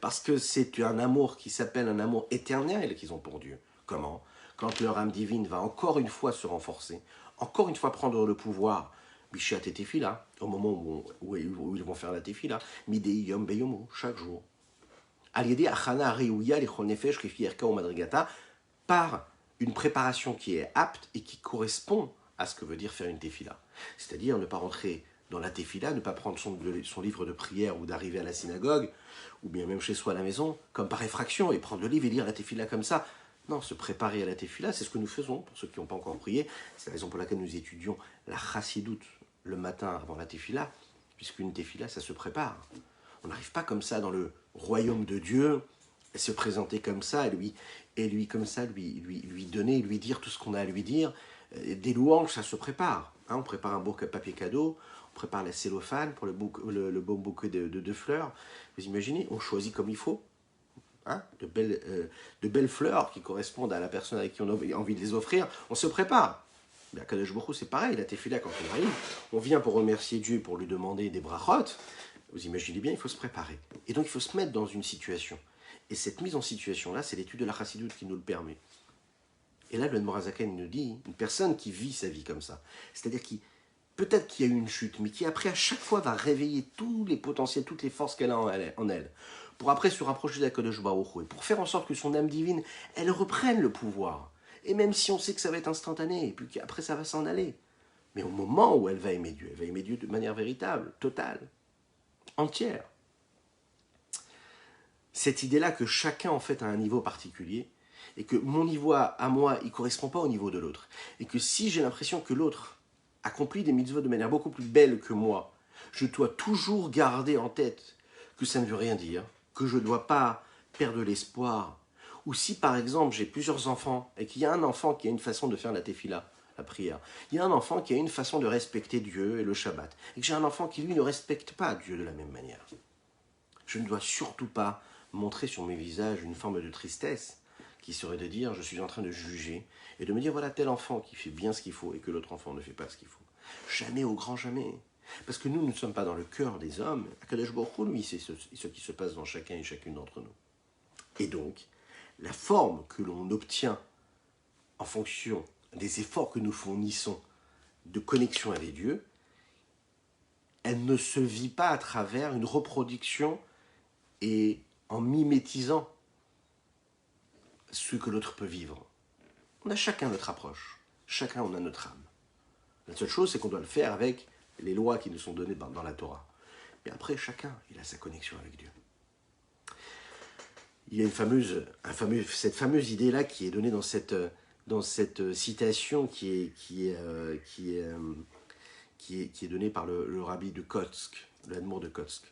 [SPEAKER 1] Parce que c'est un amour qui s'appelle un amour éternel qu'ils ont pour Dieu. Comment? Quand leur âme divine va encore une fois se renforcer, encore une fois prendre le pouvoir, Bishat et Tefila, au moment où ils vont faire la Tefila, Midei Yom Beyomu, chaque jour. Aliedi Achana Reuya Lichol Nefesh Kefi Erka ou Madrigata, par une préparation qui est apte et qui correspond à ce que veut dire faire une Tefila. C'est-à-dire ne pas rentrer dans la Tefila, ne pas prendre son livre de prière ou d'arriver à la synagogue, ou bien même chez soi à la maison, comme par effraction, et prendre le livre et lire la Tefila comme ça. Non, se préparer à la Tefila, c'est ce que nous faisons, pour ceux qui n'ont pas encore prié. C'est la raison pour laquelle nous étudions la Chassidoute le matin avant la Tefila, puisqu'une Tefila, ça se prépare. On n'arrive pas comme ça dans le royaume de Dieu, et se présenter comme ça, et lui comme ça, lui donner, lui dire tout ce qu'on a à lui dire. Des louanges, ça se prépare. Hein, on prépare un beau papier cadeau, on prépare la cellophane pour le beau bouquet de fleurs. Vous imaginez, on choisit comme il faut. Hein, de belles fleurs qui correspondent à la personne avec qui on a envie de les offrir. On se prépare. Mais à Kadosh Baruch Hu, c'est pareil, la tefila, quand on arrive, on vient pour remercier Dieu, pour lui demander des brachot. Vous imaginez bien, il faut se préparer. Et donc, il faut se mettre dans une situation. Et cette mise en situation-là, c'est l'étude de la chassidoute qui nous le permet. Et là, le Morazaken nous dit, une personne qui vit sa vie comme ça, c'est-à-dire qui, peut-être qu'il y a eu une chute, mais qui après, à chaque fois, va réveiller tous les potentiels, toutes les forces qu'elle a en elle, pour après se rapprocher d'Akadosh Baruch Hu, et pour faire en sorte que son âme divine, elle reprenne le pouvoir. Et même si on sait que ça va être instantané, et puis qu'après ça va s'en aller. Mais au moment où elle va aimer Dieu de manière véritable, totale, entière. Cette idée-là que chacun en fait a un niveau particulier, et que mon niveau à moi, il ne correspond pas au niveau de l'autre. Et que si j'ai l'impression que l'autre accomplit des mitzvot de manière beaucoup plus belle que moi, je dois toujours garder en tête que ça ne veut rien dire, que je ne dois pas perdre l'espoir. Ou si par exemple j'ai plusieurs enfants, et qu'il y a un enfant qui a une façon de faire la tefila, la prière, il y a un enfant qui a une façon de respecter Dieu et le Shabbat, et que j'ai un enfant qui lui ne respecte pas Dieu de la même manière. Je ne dois surtout pas montrer sur mes visages une forme de tristesse qui serait de dire je suis en train de juger et de me dire voilà tel enfant qui fait bien ce qu'il faut et que l'autre enfant ne fait pas ce qu'il faut. Jamais, au grand jamais. Parce que nous ne sommes pas dans le cœur des hommes. Akadosh Baruch Hu, lui, c'est ce qui se passe dans chacun et chacune d'entre nous. Et donc, la forme que l'on obtient en fonction des efforts que nous fournissons de connexion avec Dieu, elle ne se vit pas à travers une reproduction et en mimétisant ce que l'autre peut vivre. On a chacun notre approche, chacun on a notre âme. La seule chose, c'est qu'on doit le faire avec les lois qui nous sont données dans la Torah. Mais après, chacun, il a sa connexion avec Dieu. Il y a cette fameuse idée-là qui est donnée dans cette citation qui est donnée par le rabbi de Kotsk, l'Admour de Kotsk.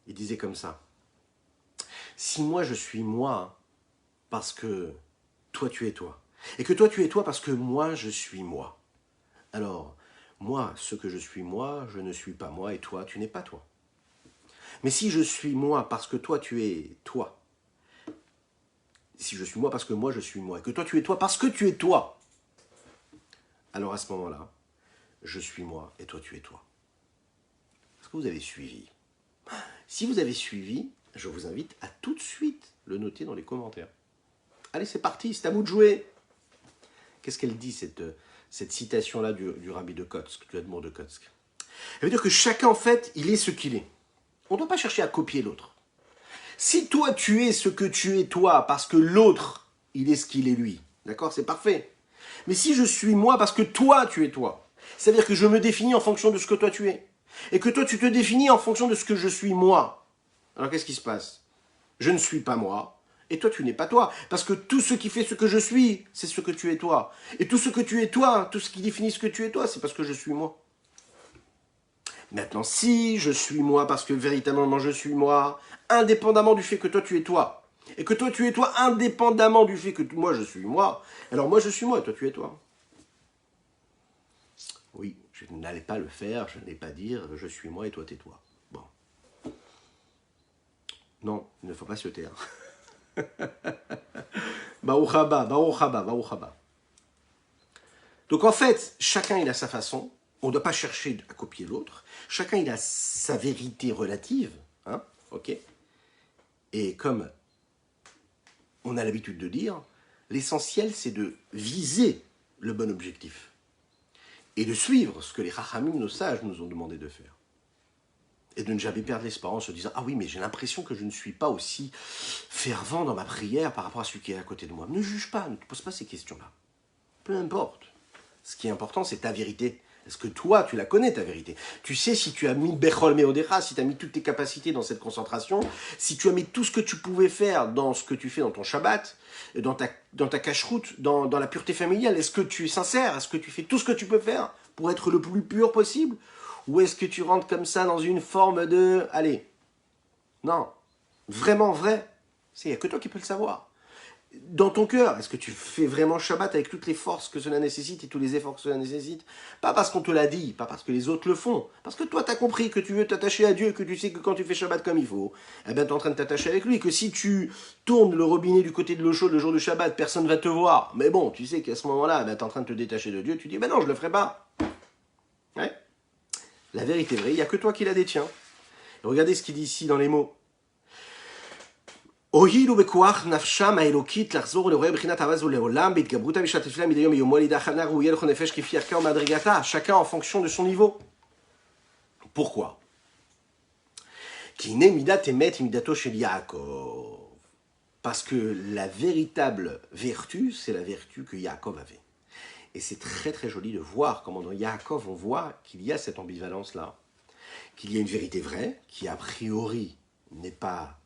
[SPEAKER 1] Il disait comme ça: si moi je suis moi parce que toi tu es toi, et que toi tu es toi parce que moi je suis moi, alors moi, ce que je suis moi, je ne suis pas moi, et toi, tu n'es pas toi. Mais si je suis moi parce que toi tu es toi, si je suis moi parce que moi je suis moi, et que toi tu es toi parce que tu es toi, alors à ce moment-là, je suis moi et toi tu es toi. Est-ce que vous avez suivi? Si vous avez suivi, je vous invite à tout de suite le noter dans les commentaires. Allez, c'est parti, c'est à vous de jouer. Qu'est-ce qu'elle dit, cette citation-là du rabbi de Kotsk, du Admour de Kotsk? Elle veut dire que chacun, en fait, il est ce qu'il est. On ne doit pas chercher à copier l'autre. Si toi, tu es ce que tu es toi, parce que l'autre, il est ce qu'il est lui, d'accord, c'est parfait. Mais si je suis moi parce que toi, tu es toi, c'est-à-dire que je me définis en fonction de ce que toi, tu es, et que toi, tu te définis en fonction de ce que je suis moi, alors qu'est-ce qui se passe? Je ne suis pas moi, et toi, tu n'es pas toi. Parce que tout ce qui fait ce que je suis, c'est ce que tu es toi. Et tout ce que tu es toi, tout ce qui définit ce que tu es toi, c'est parce que je suis moi. Maintenant, si je suis moi parce que véritablement je suis moi, indépendamment du fait que toi tu es toi, et que toi tu es toi indépendamment du fait que moi je suis moi, alors moi je suis moi et toi tu es toi. Oui, je n'allais pas le faire, je n'allais pas dire je suis moi et toi t'es toi. Bon. Non, il ne faut pas se taire. Baruch haba, Baruch haba, Baruch haba. Donc en fait, chacun il a sa façon. On ne doit pas chercher à copier l'autre. Chacun il a sa vérité relative. Hein, ok. Et comme on a l'habitude de dire, l'essentiel c'est de viser le bon objectif. Et de suivre ce que les Chachamim, nos sages, nous ont demandé de faire. Et de ne jamais perdre l'espoir en se disant « Ah oui, mais j'ai l'impression que je ne suis pas aussi fervent dans ma prière par rapport à celui qui est à côté de moi. » Ne juge pas, ne te pose pas ces questions-là. Peu importe. Ce qui est important, c'est ta vérité. Est-ce que toi, tu la connais, ta vérité? Tu sais si tu as mis Bechol Meodecha, si tu as mis toutes tes capacités dans cette concentration, si tu as mis tout ce que tu pouvais faire dans ce que tu fais dans ton Shabbat, dans ta cache-route, dans la pureté familiale. Est-ce que tu es sincère? Est-ce que tu fais tout ce que tu peux faire pour être le plus pur possible? Ou est-ce que tu rentres comme ça dans une forme de... Allez, non, vraiment vrai, il n'y a que toi qui peux le savoir. Dans ton cœur, est-ce que tu fais vraiment Shabbat avec toutes les forces que cela nécessite et tous les efforts que cela nécessite? Pas parce qu'on te l'a dit, pas parce que les autres le font, parce que toi tu as compris que tu veux t'attacher à Dieu, que tu sais que quand tu fais Shabbat comme il faut, eh ben tu es en train de t'attacher avec lui, que si tu tournes le robinet du côté de l'eau chaude le jour de Shabbat, personne ne va te voir. Mais bon, tu sais qu'à ce moment-là, eh ben, tu es en train de te détacher de Dieu, tu dis, ben non, je le ferai pas. Ouais. La vérité vraie, il n'y a que toi qui la détiens. Et regardez ce qu'il dit ici dans les mots. Chacun en fonction de son niveau. Pourquoi? Parce que la véritable vertu, c'est la vertu que Yaakov avait. Et c'est très très joli de voir comment dans Yaakov on voit qu'il y a cette ambivalence-là. Qu'il y a une vérité vraie, qui a priori n'est pas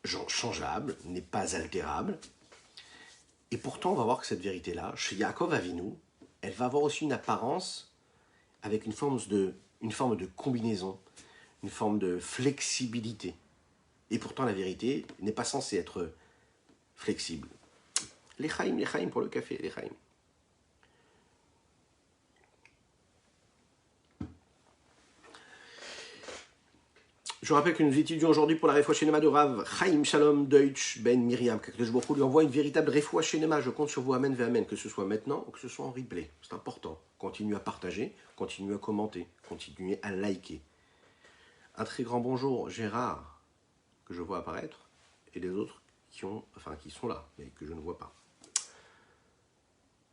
[SPEAKER 1] changeable, n'est pas altérable. Et pourtant, on va voir que cette vérité-là, chez Yaakov Avinu, elle va avoir aussi une apparence avec une forme de combinaison, une forme de flexibilité. Et pourtant, la vérité n'est pas censée être flexible. Les chaim pour le café, les chaim. Je rappelle que nous étudions aujourd'hui pour la Refoua Shenema de Rav Chaim Shalom Deutsch Ben Miriam. Qu'Akadosh Baruch Hu lui envoie une véritable Refoua Shenema. Je compte sur vous, amen, amen, que ce soit maintenant ou que ce soit en replay. C'est important. Continuez à partager, continuez à commenter, continuez à liker. Un très grand bonjour, Gérard, que je vois apparaître, et les autres qui sont là, mais que je ne vois pas.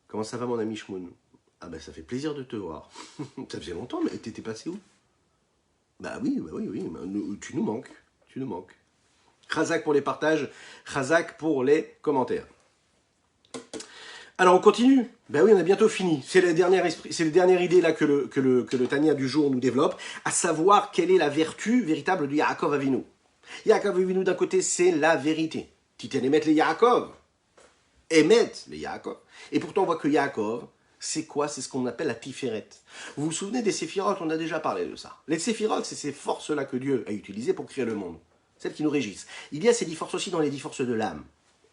[SPEAKER 1] Comment ça va, mon ami Shmoun? Ah ben, ça fait plaisir de te voir. Ça faisait longtemps, mais t'étais passé où? Bah oui, tu nous manques. Chazak pour les partages, Chazak pour les commentaires. Alors on continue. Ben oui, on a bientôt fini. C'est la dernière idée là que le Tania du jour nous développe, à savoir quelle est la vertu véritable du Yaakov Avinu. Yaakov Avinu d'un côté, c'est la vérité. Titen émet les Yaakov. Émet les Yaakov. Et pourtant on voit que Yaakov, c'est quoi? C'est ce qu'on appelle la Tiferet. Vous vous souvenez des séphirotes? On a déjà parlé de ça. Les séphirotes, c'est ces forces-là que Dieu a utilisées pour créer le monde. Celles qui nous régissent. Il y a ces 10 forces aussi dans les 10 forces de l'âme.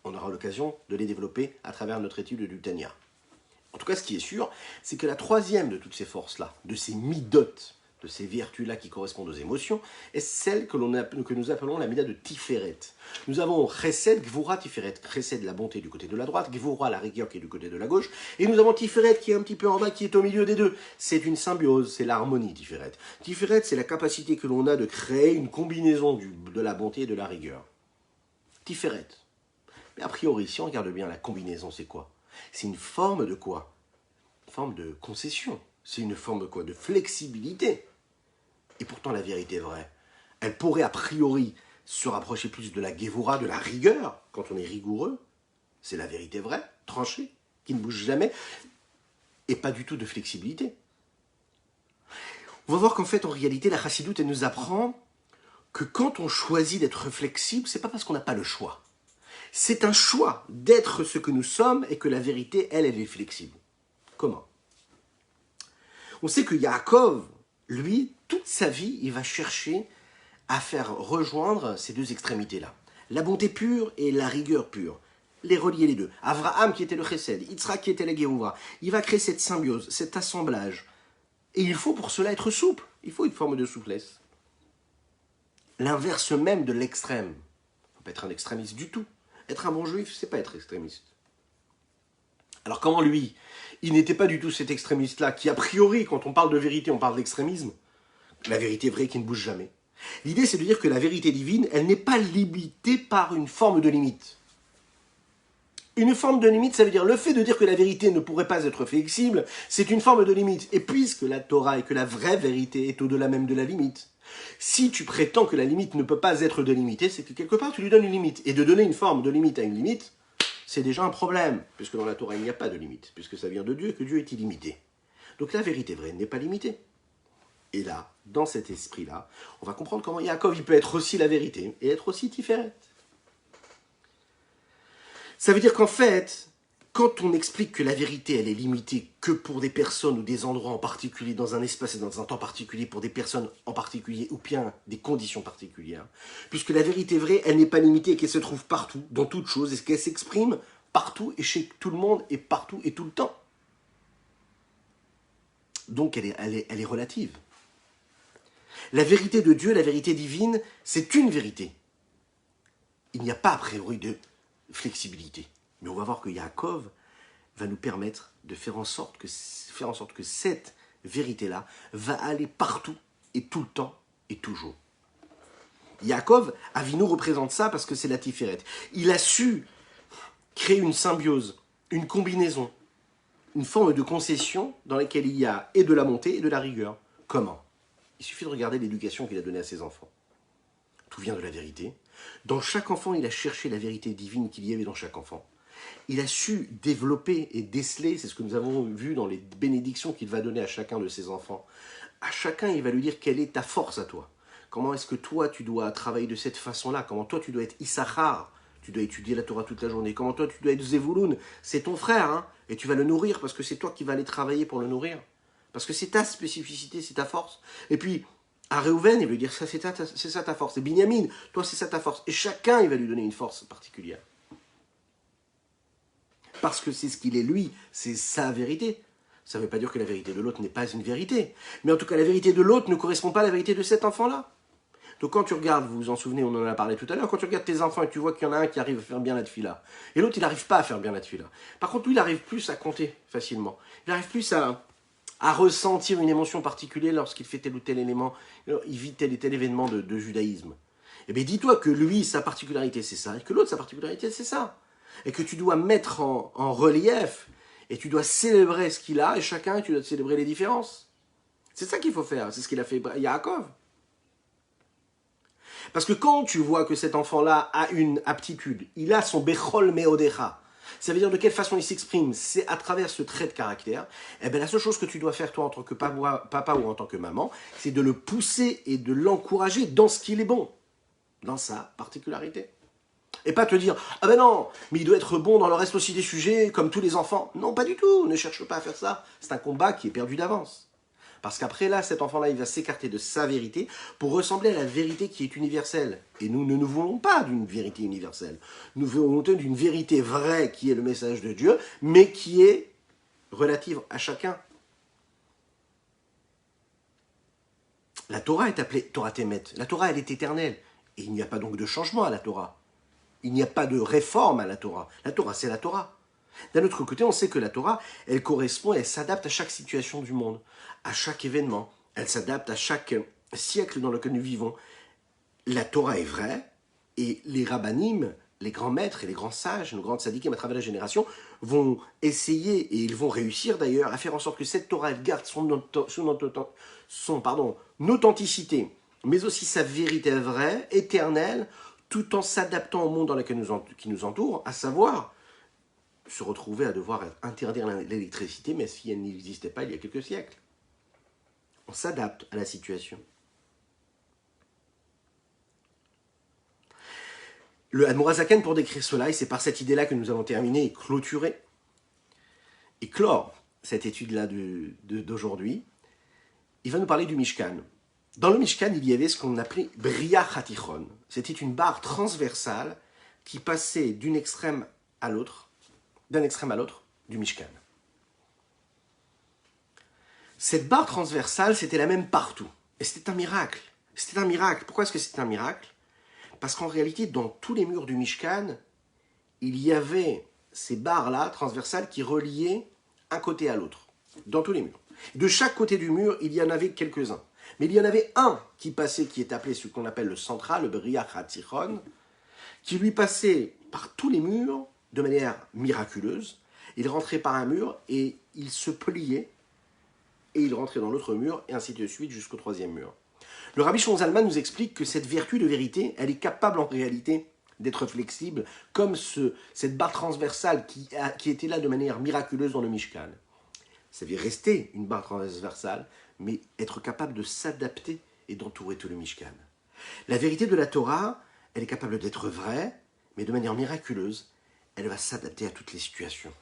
[SPEAKER 1] On aura l'occasion de les développer à travers notre étude du Tanya. En tout cas, ce qui est sûr, c'est que la troisième de toutes ces forces-là, de ces midotes, de ces vertus-là qui correspondent aux émotions, est celle que nous appelons la mida de Tiferet. Nous avons Chesed, Gvura, Tiferet. Chesed, la bonté du côté de la droite, Gvura, la rigueur qui est du côté de la gauche, et nous avons Tiferet qui est un petit peu en bas, qui est au milieu des deux. C'est une symbiose, c'est l'harmonie, Tiferet. Tiferet, c'est la capacité que l'on a de créer une combinaison de la bonté et de la rigueur. Tiferet. Mais a priori, si on regarde bien la combinaison, c'est quoi? C'est une forme de quoi? Une forme de concession. C'est une forme de quoi? De flexibilité. Et pourtant, la vérité est vraie. Elle pourrait a priori se rapprocher plus de la Gevura, de la rigueur, quand on est rigoureux. C'est la vérité vraie, tranchée, qui ne bouge jamais, et pas du tout de flexibilité. On va voir qu'en fait, en réalité, la Chassidoute, elle nous apprend que quand on choisit d'être flexible, c'est pas parce qu'on n'a pas le choix. C'est un choix d'être ce que nous sommes et que la vérité, elle est flexible. Comment? On sait que Yaakov, lui, toute sa vie, il va chercher à faire rejoindre ces deux extrémités-là. La bonté pure et la rigueur pure. Les relier les deux. Avraham qui était le Chesed, Yitzhak qui était la Géouvra. Il va créer cette symbiose, cet assemblage. Et il faut pour cela être souple. Il faut une forme de souplesse. l'inverse même de l'extrême. Il ne faut pas être un extrémiste du tout. Être un bon juif, c'est pas être extrémiste. Alors comment lui, il n'était pas du tout cet extrémiste-là, qui a priori, quand on parle de vérité, on parle d'extrémisme, la vérité vraie qui ne bouge jamais. L'idée, c'est de dire que la vérité divine, elle n'est pas limitée par une forme de limite. Une forme de limite, ça veut dire le fait de dire que la vérité ne pourrait pas être flexible, c'est une forme de limite. Et puisque la Torah et que la vraie vérité est au-delà même de la limite, si tu prétends que la limite ne peut pas être délimitée, c'est que quelque part tu lui donnes une limite. Et de donner une forme de limite à une limite, c'est déjà un problème, puisque dans la Torah il n'y a pas de limite, puisque ça vient de Dieu et que Dieu est illimité. Donc la vérité vraie n'est pas limitée. Et là, dans cet esprit-là, on va comprendre comment Yaakov il peut être aussi la vérité et être aussi Tiferet. Ça veut dire qu'en fait, quand on explique que la vérité, elle est limitée que pour des personnes ou des endroits en particulier, dans un espace et dans un temps particulier, pour des personnes en particulier, ou bien des conditions particulières, puisque la vérité vraie, elle n'est pas limitée et qu'elle se trouve partout, dans toute chose, et qu'elle s'exprime partout et chez tout le monde et partout et tout le temps. Donc elle est relative. La vérité de Dieu, la vérité divine, c'est une vérité. Il n'y a pas a priori de flexibilité. Mais on va voir que Yaakov va nous permettre de faire en sorte que cette vérité-là va aller partout et tout le temps et toujours. Yaakov, Avinu représente ça parce que c'est la Tiferet. Il a su créer une symbiose, une combinaison, une forme de concession dans laquelle il y a et de la montée et de la rigueur. Comment ? Il suffit de regarder l'éducation qu'il a donnée à ses enfants. Tout vient de la vérité. Dans chaque enfant, il a cherché la vérité divine qu'il y avait dans chaque enfant. Il a su développer et déceler, c'est ce que nous avons vu dans les bénédictions qu'il va donner à chacun de ses enfants. À chacun, il va lui dire quelle est ta force à toi. Comment est-ce que toi, tu dois travailler de cette façon-là. Comment toi, tu dois être Issachar. Tu dois étudier la Torah toute la journée. Comment toi, tu dois être Zevulun. C'est ton frère, hein, et tu vas le nourrir parce que c'est toi qui vas aller travailler pour le nourrir. Parce que c'est ta spécificité, c'est ta force. Et puis, à Réhouven, il va lui dire, c'est ça ta force. Et Binyamin, toi, c'est ça ta force. Et chacun, il va lui donner une force particulière. Parce que c'est ce qu'il est lui, c'est sa vérité. Ça ne veut pas dire que la vérité de l'autre n'est pas une vérité. Mais en tout cas, la vérité de l'autre ne correspond pas à la vérité de cet enfant-là. Donc quand tu regardes, vous vous en souvenez, on en a parlé tout à l'heure, quand tu regardes tes enfants et tu vois qu'il y en a un qui arrive à faire bien la tefila, et l'autre il n'arrive pas à faire bien la tefila. Par contre, lui, il arrive plus à compter facilement. Il arrive plus à ressentir une émotion particulière lorsqu'il fait tel ou tel élément, il vit tel et tel événement de judaïsme. Eh bien, dis-toi que lui, sa particularité, c'est ça, et que l'autre, sa particularité, c'est ça. Et que tu dois mettre en relief, et tu dois célébrer ce qu'il a, et chacun, tu dois célébrer les différences. C'est ça qu'il faut faire, c'est ce qu'il a fait Yaakov. Parce que quand tu vois que cet enfant-là a une aptitude, il a son Bechol Meodecha, ça veut dire de quelle façon il s'exprime, c'est à travers ce trait de caractère, eh bien la seule chose que tu dois faire toi en tant que papa ou en tant que maman, c'est de le pousser et de l'encourager dans ce qu'il est bon, dans sa particularité. Et pas te dire, ah ben non, mais il doit être bon dans le reste aussi des sujets, comme tous les enfants. Non, pas du tout, ne cherche pas à faire ça. C'est un combat qui est perdu d'avance. Parce qu'après là, cet enfant-là, il va s'écarter de sa vérité pour ressembler à la vérité qui est universelle. Et nous ne nous voulons pas d'une vérité universelle. Nous voulons d'une vérité vraie qui est le message de Dieu, mais qui est relative à chacun. La Torah est appelée Torah Temet. La Torah, elle est éternelle. Et il n'y a pas donc de changement à la Torah. Il n'y a pas de réforme à la Torah. La Torah, c'est la Torah. D'un autre côté, on sait que la Torah, elle correspond, elle s'adapte à chaque situation du monde, à chaque événement. Elle s'adapte à chaque siècle dans lequel nous vivons. La Torah est vraie, et les rabbanim, les grands maîtres et les grands sages, nos grands tzadikim à travers la génération, vont essayer, et ils vont réussir d'ailleurs, à faire en sorte que cette Torah, elle garde son authenticité, mais aussi sa vérité vraie, éternelle, tout en s'adaptant au monde dans lequel qui nous entoure, à savoir se retrouver à devoir interdire l'électricité, mais si elle n'existait pas il y a quelques siècles. On s'adapte à la situation. Le Admorazaken, pour décrire cela, et c'est par cette idée-là que nous allons terminer et clôturer, et clore cette étude-là d'aujourd'hui, il va nous parler du Mishkan. Dans le Mishkan, il y avait ce qu'on appelait Bria Chatichon. C'était une barre transversale qui passait d'un extrême à l'autre du Mishkan. Cette barre transversale, c'était la même partout. Et c'était un miracle. C'était un miracle. Pourquoi est-ce que c'était un miracle? Parce qu'en réalité, dans tous les murs du Mishkan, il y avait ces barres-là, transversales, qui reliaient un côté à l'autre. Dans tous les murs. De chaque côté du mur, il y en avait quelques-uns. Mais il y en avait un qui passait, qui est appelé ce qu'on appelle le central, le Briach HaTzichon, qui lui passait par tous les murs de manière miraculeuse. Il rentrait par un mur et il se pliait et il rentrait dans l'autre mur et ainsi de suite jusqu'au troisième mur. Le Rabbi Shimon Zalman nous explique que cette vertu de vérité, elle est capable en réalité d'être flexible comme cette barre transversale qui était là de manière miraculeuse dans le Mishkan. Ça veut rester une barre transversale, mais être capable de s'adapter et d'entourer tout le Mishkan. La vérité de la Torah, elle est capable d'être vraie, mais de manière miraculeuse, elle va s'adapter à toutes les situations,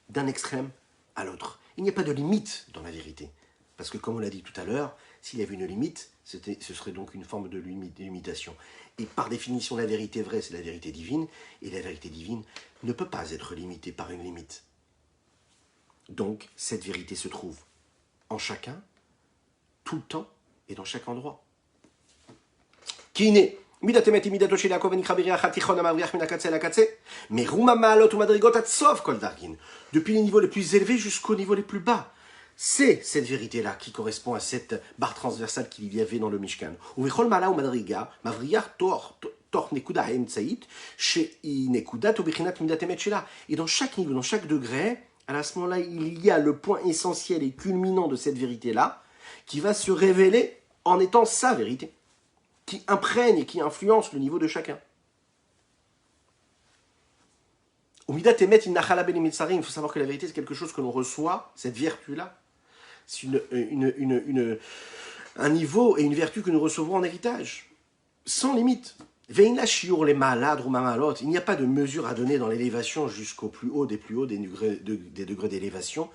[SPEAKER 1] d'un extrême à l'autre. Il n'y a pas de limite dans la vérité, parce que comme on l'a dit tout à l'heure, s'il y avait une limite, ce serait donc une forme de limitation. Et par définition, la vérité vraie, c'est la vérité divine, et la vérité divine ne peut pas être limitée par une limite. Donc, cette vérité se trouve en chacun, tout le temps et dans chaque endroit. Kiné, midatemet midato shel Yaakov nikra beriach hatichon amavriach min hakatze el hakatze, meruma ma'alot umadrigot atzov kol dargin. Depuis les niveaux les plus élevés jusqu'aux niveaux les plus bas. C'est cette vérité-là qui correspond à cette barre transversale qu'il y avait dans le Mishkan. Uvechol ma'ala umadriga, mavriach tor nekuda ha'emtzait, she'i nekudat ubichinat midatemet shela. Et dans chaque niveau, dans chaque degré, à ce moment-là, il y a le point essentiel et culminant de cette vérité-là qui va se révéler en étant sa vérité, qui imprègne et qui influence le niveau de chacun. Il faut savoir que la vérité, c'est quelque chose que l'on reçoit, cette vertu-là. C'est un niveau et une vertu que nous recevons en héritage, sans limite. Il n'y a pas de mesure à donner dans l'élévation jusqu'au plus haut des degrés d'élévation.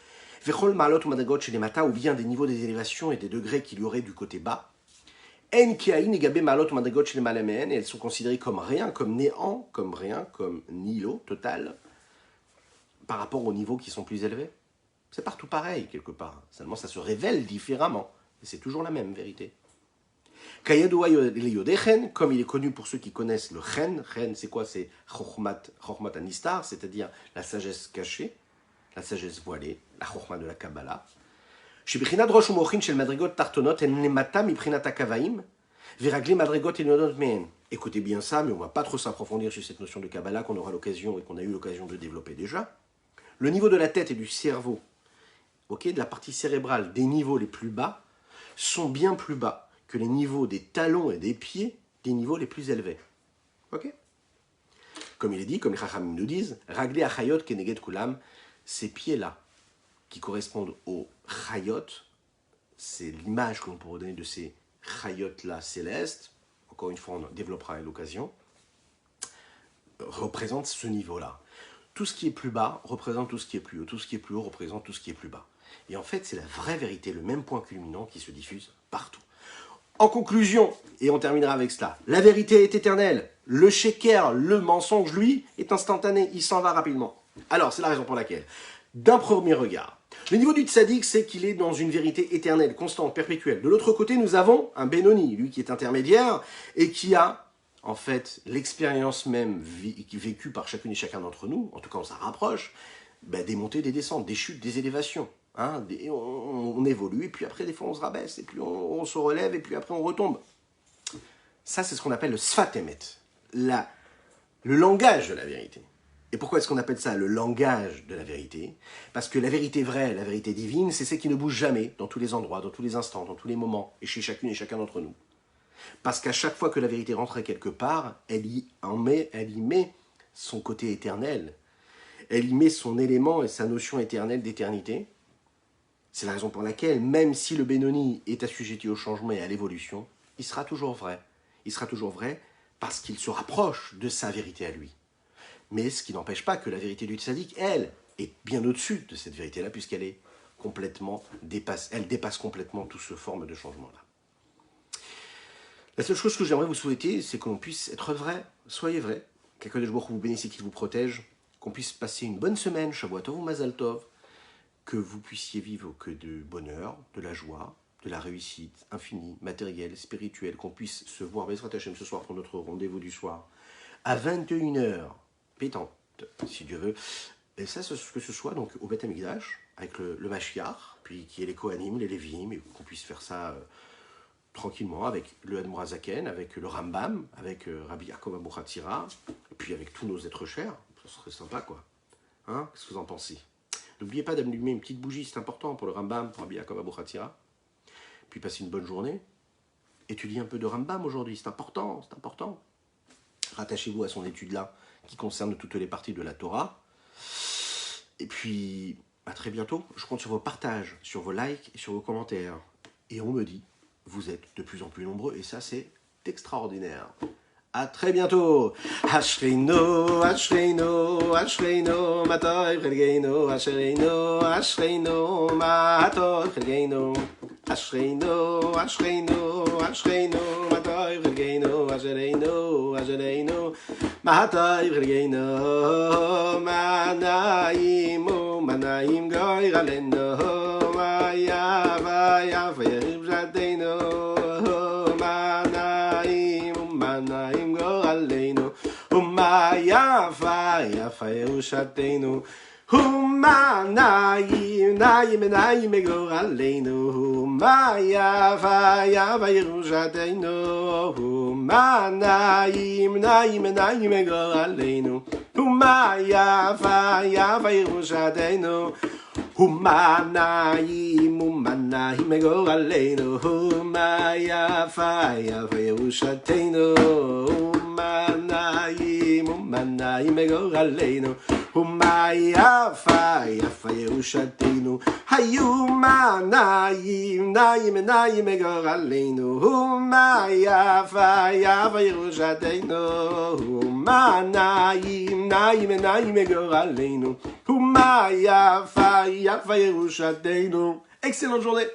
[SPEAKER 1] Ou bien des niveaux des élévations et des degrés qu'il y aurait du côté bas. Et elles sont considérées comme rien, comme néant, comme rien, comme nihilo, total, par rapport aux niveaux qui sont plus élevés. C'est partout pareil, quelque part. Seulement, ça se révèle différemment. Et c'est toujours la même vérité. Comme il est connu pour ceux qui connaissent le chen. Chen, c'est quoi? C'est chokhmat anistar, c'est-à-dire la sagesse cachée, la sagesse voilée, la chokhma de la Kabbalah. Écoutez bien ça, mais on ne va pas trop s'approfondir sur cette notion de Kabbalah qu'on aura l'occasion et qu'on a eu l'occasion de développer déjà. Le niveau de la tête et du cerveau, de la partie cérébrale, des niveaux les plus bas, sont bien plus bas que les niveaux des talons et des pieds des niveaux les plus élevés. Ok? Comme il est dit, comme les Chachamim nous disent, Raglé achayot keneged kulam, ces pieds-là, qui correspondent aux chayot, c'est l'image que l'on pourrait donner de ces chayot-là célestes, encore une fois on en développera à l'occasion, représentent ce niveau-là. Tout ce qui est plus bas représente tout ce qui est plus haut, tout ce qui est plus haut représente tout ce qui est plus bas. Et en fait, c'est la vraie vérité, le même point culminant qui se diffuse partout. En conclusion, et on terminera avec cela, la vérité est éternelle. Le sheker, le mensonge, lui, est instantané, il s'en va rapidement. Alors, c'est la raison pour laquelle, d'un premier regard, le niveau du tzaddik, c'est qu'il est dans une vérité éternelle, constante, perpétuelle. De l'autre côté, nous avons un Benoni, lui qui est intermédiaire, et qui a, en fait, l'expérience même vécue par chacune et chacun d'entre nous, en tout cas on s'en rapproche, des montées, des descentes, des chutes, des élévations. Hein, on évolue, et puis après, des fois, on se rabaisse, et puis on se relève, et puis après, on retombe. Ça, c'est ce qu'on appelle le sfat emet, le langage de la vérité. Et pourquoi est-ce qu'on appelle ça le langage de la vérité? Parce que la vérité vraie, la vérité divine, c'est celle qui ne bouge jamais, dans tous les endroits, dans tous les instants, dans tous les moments, et chez chacune et chacun d'entre nous. Parce qu'à chaque fois que la vérité rentrait quelque part, elle y met son côté éternel. Elle y met son élément et sa notion éternelle d'éternité. C'est la raison pour laquelle, même si le Benoni est assujetti au changement et à l'évolution, il sera toujours vrai. Il sera toujours vrai parce qu'il se rapproche de sa vérité à lui. Mais ce qui n'empêche pas que la vérité du tzaddik, elle, est bien au-dessus de cette vérité-là, puisqu'elle est dépasse complètement toute ce forme de changement-là. La seule chose que j'aimerais vous souhaiter, c'est que l'on puisse être vrai. Soyez vrai. Qu'Akadosh Baruch Hu vous bénisse et qu'il vous protège. Qu'on puisse passer une bonne semaine, Shavua Tov ou Mazal Tov. Que vous puissiez vivre que de bonheur, de la joie, de la réussite infinie, matérielle, spirituelle, qu'on puisse se voir Bezrat Hashem ce soir pour notre rendez-vous du soir, à 21h, pétante, si Dieu veut. Et ça, que ce soit donc au Beth Amikdash, avec le Mashiach, puis qui est les Kohanim, les Lévim, et qu'on puisse faire ça tranquillement avec le Admor Hazaken, avec le Rambam, avec Rabbi Yaakov Abuchatzira, et puis avec tous nos êtres chers. Ça serait sympa, quoi. Hein? Qu'est-ce que vous en pensez? N'oubliez pas d'allumer une petite bougie, c'est important pour le Rambam, pour Rabbi Yaakov Abuchatzira. Puis passez une bonne journée. Étudiez un peu de Rambam aujourd'hui, c'est important, c'est important. Rattachez-vous à son étude-là, qui concerne toutes les parties de la Torah. Et puis, à très bientôt. Je compte sur vos partages, sur vos likes et sur vos commentaires. Et on me dit, vous êtes de plus en plus nombreux, et ça, c'est extraordinaire. À très bientôt. Ashreino, Ashreino, Ashreino, Matoi Chelgeino, Ashreino, Ashreino, Matoi Chelgeino. Ashreino, Ashreino, Ashreino, Matoi Chelgeino, Ashreino, Ashreino, Matoi Chelgeino, Manaim, Manaim Goy Galeno, Maya, Maya, Vayim Jadeino. Yafa, yafa, Yerushalaynu. Huma naim, naim, naim, Goraleinu. Huma yafa, yafa, Yerushalaynu. Huma naim, naim, naim, Goraleinu. Huma yafa, yafa, Yerushalaynu. Huma naim, Goraleinu. Huma yafa, yafa, Yerushalaynu. Manaim Goraleinu, Huma yafa, yafa Yerushalaynu. Hayu manaim, naim, naim Goraleinu. Huma yafa, yafa Yerushalaynu. Huma naim, naim, naim Goraleinu. Huma yafa, yafa Yerushalaynu. Excellente journée.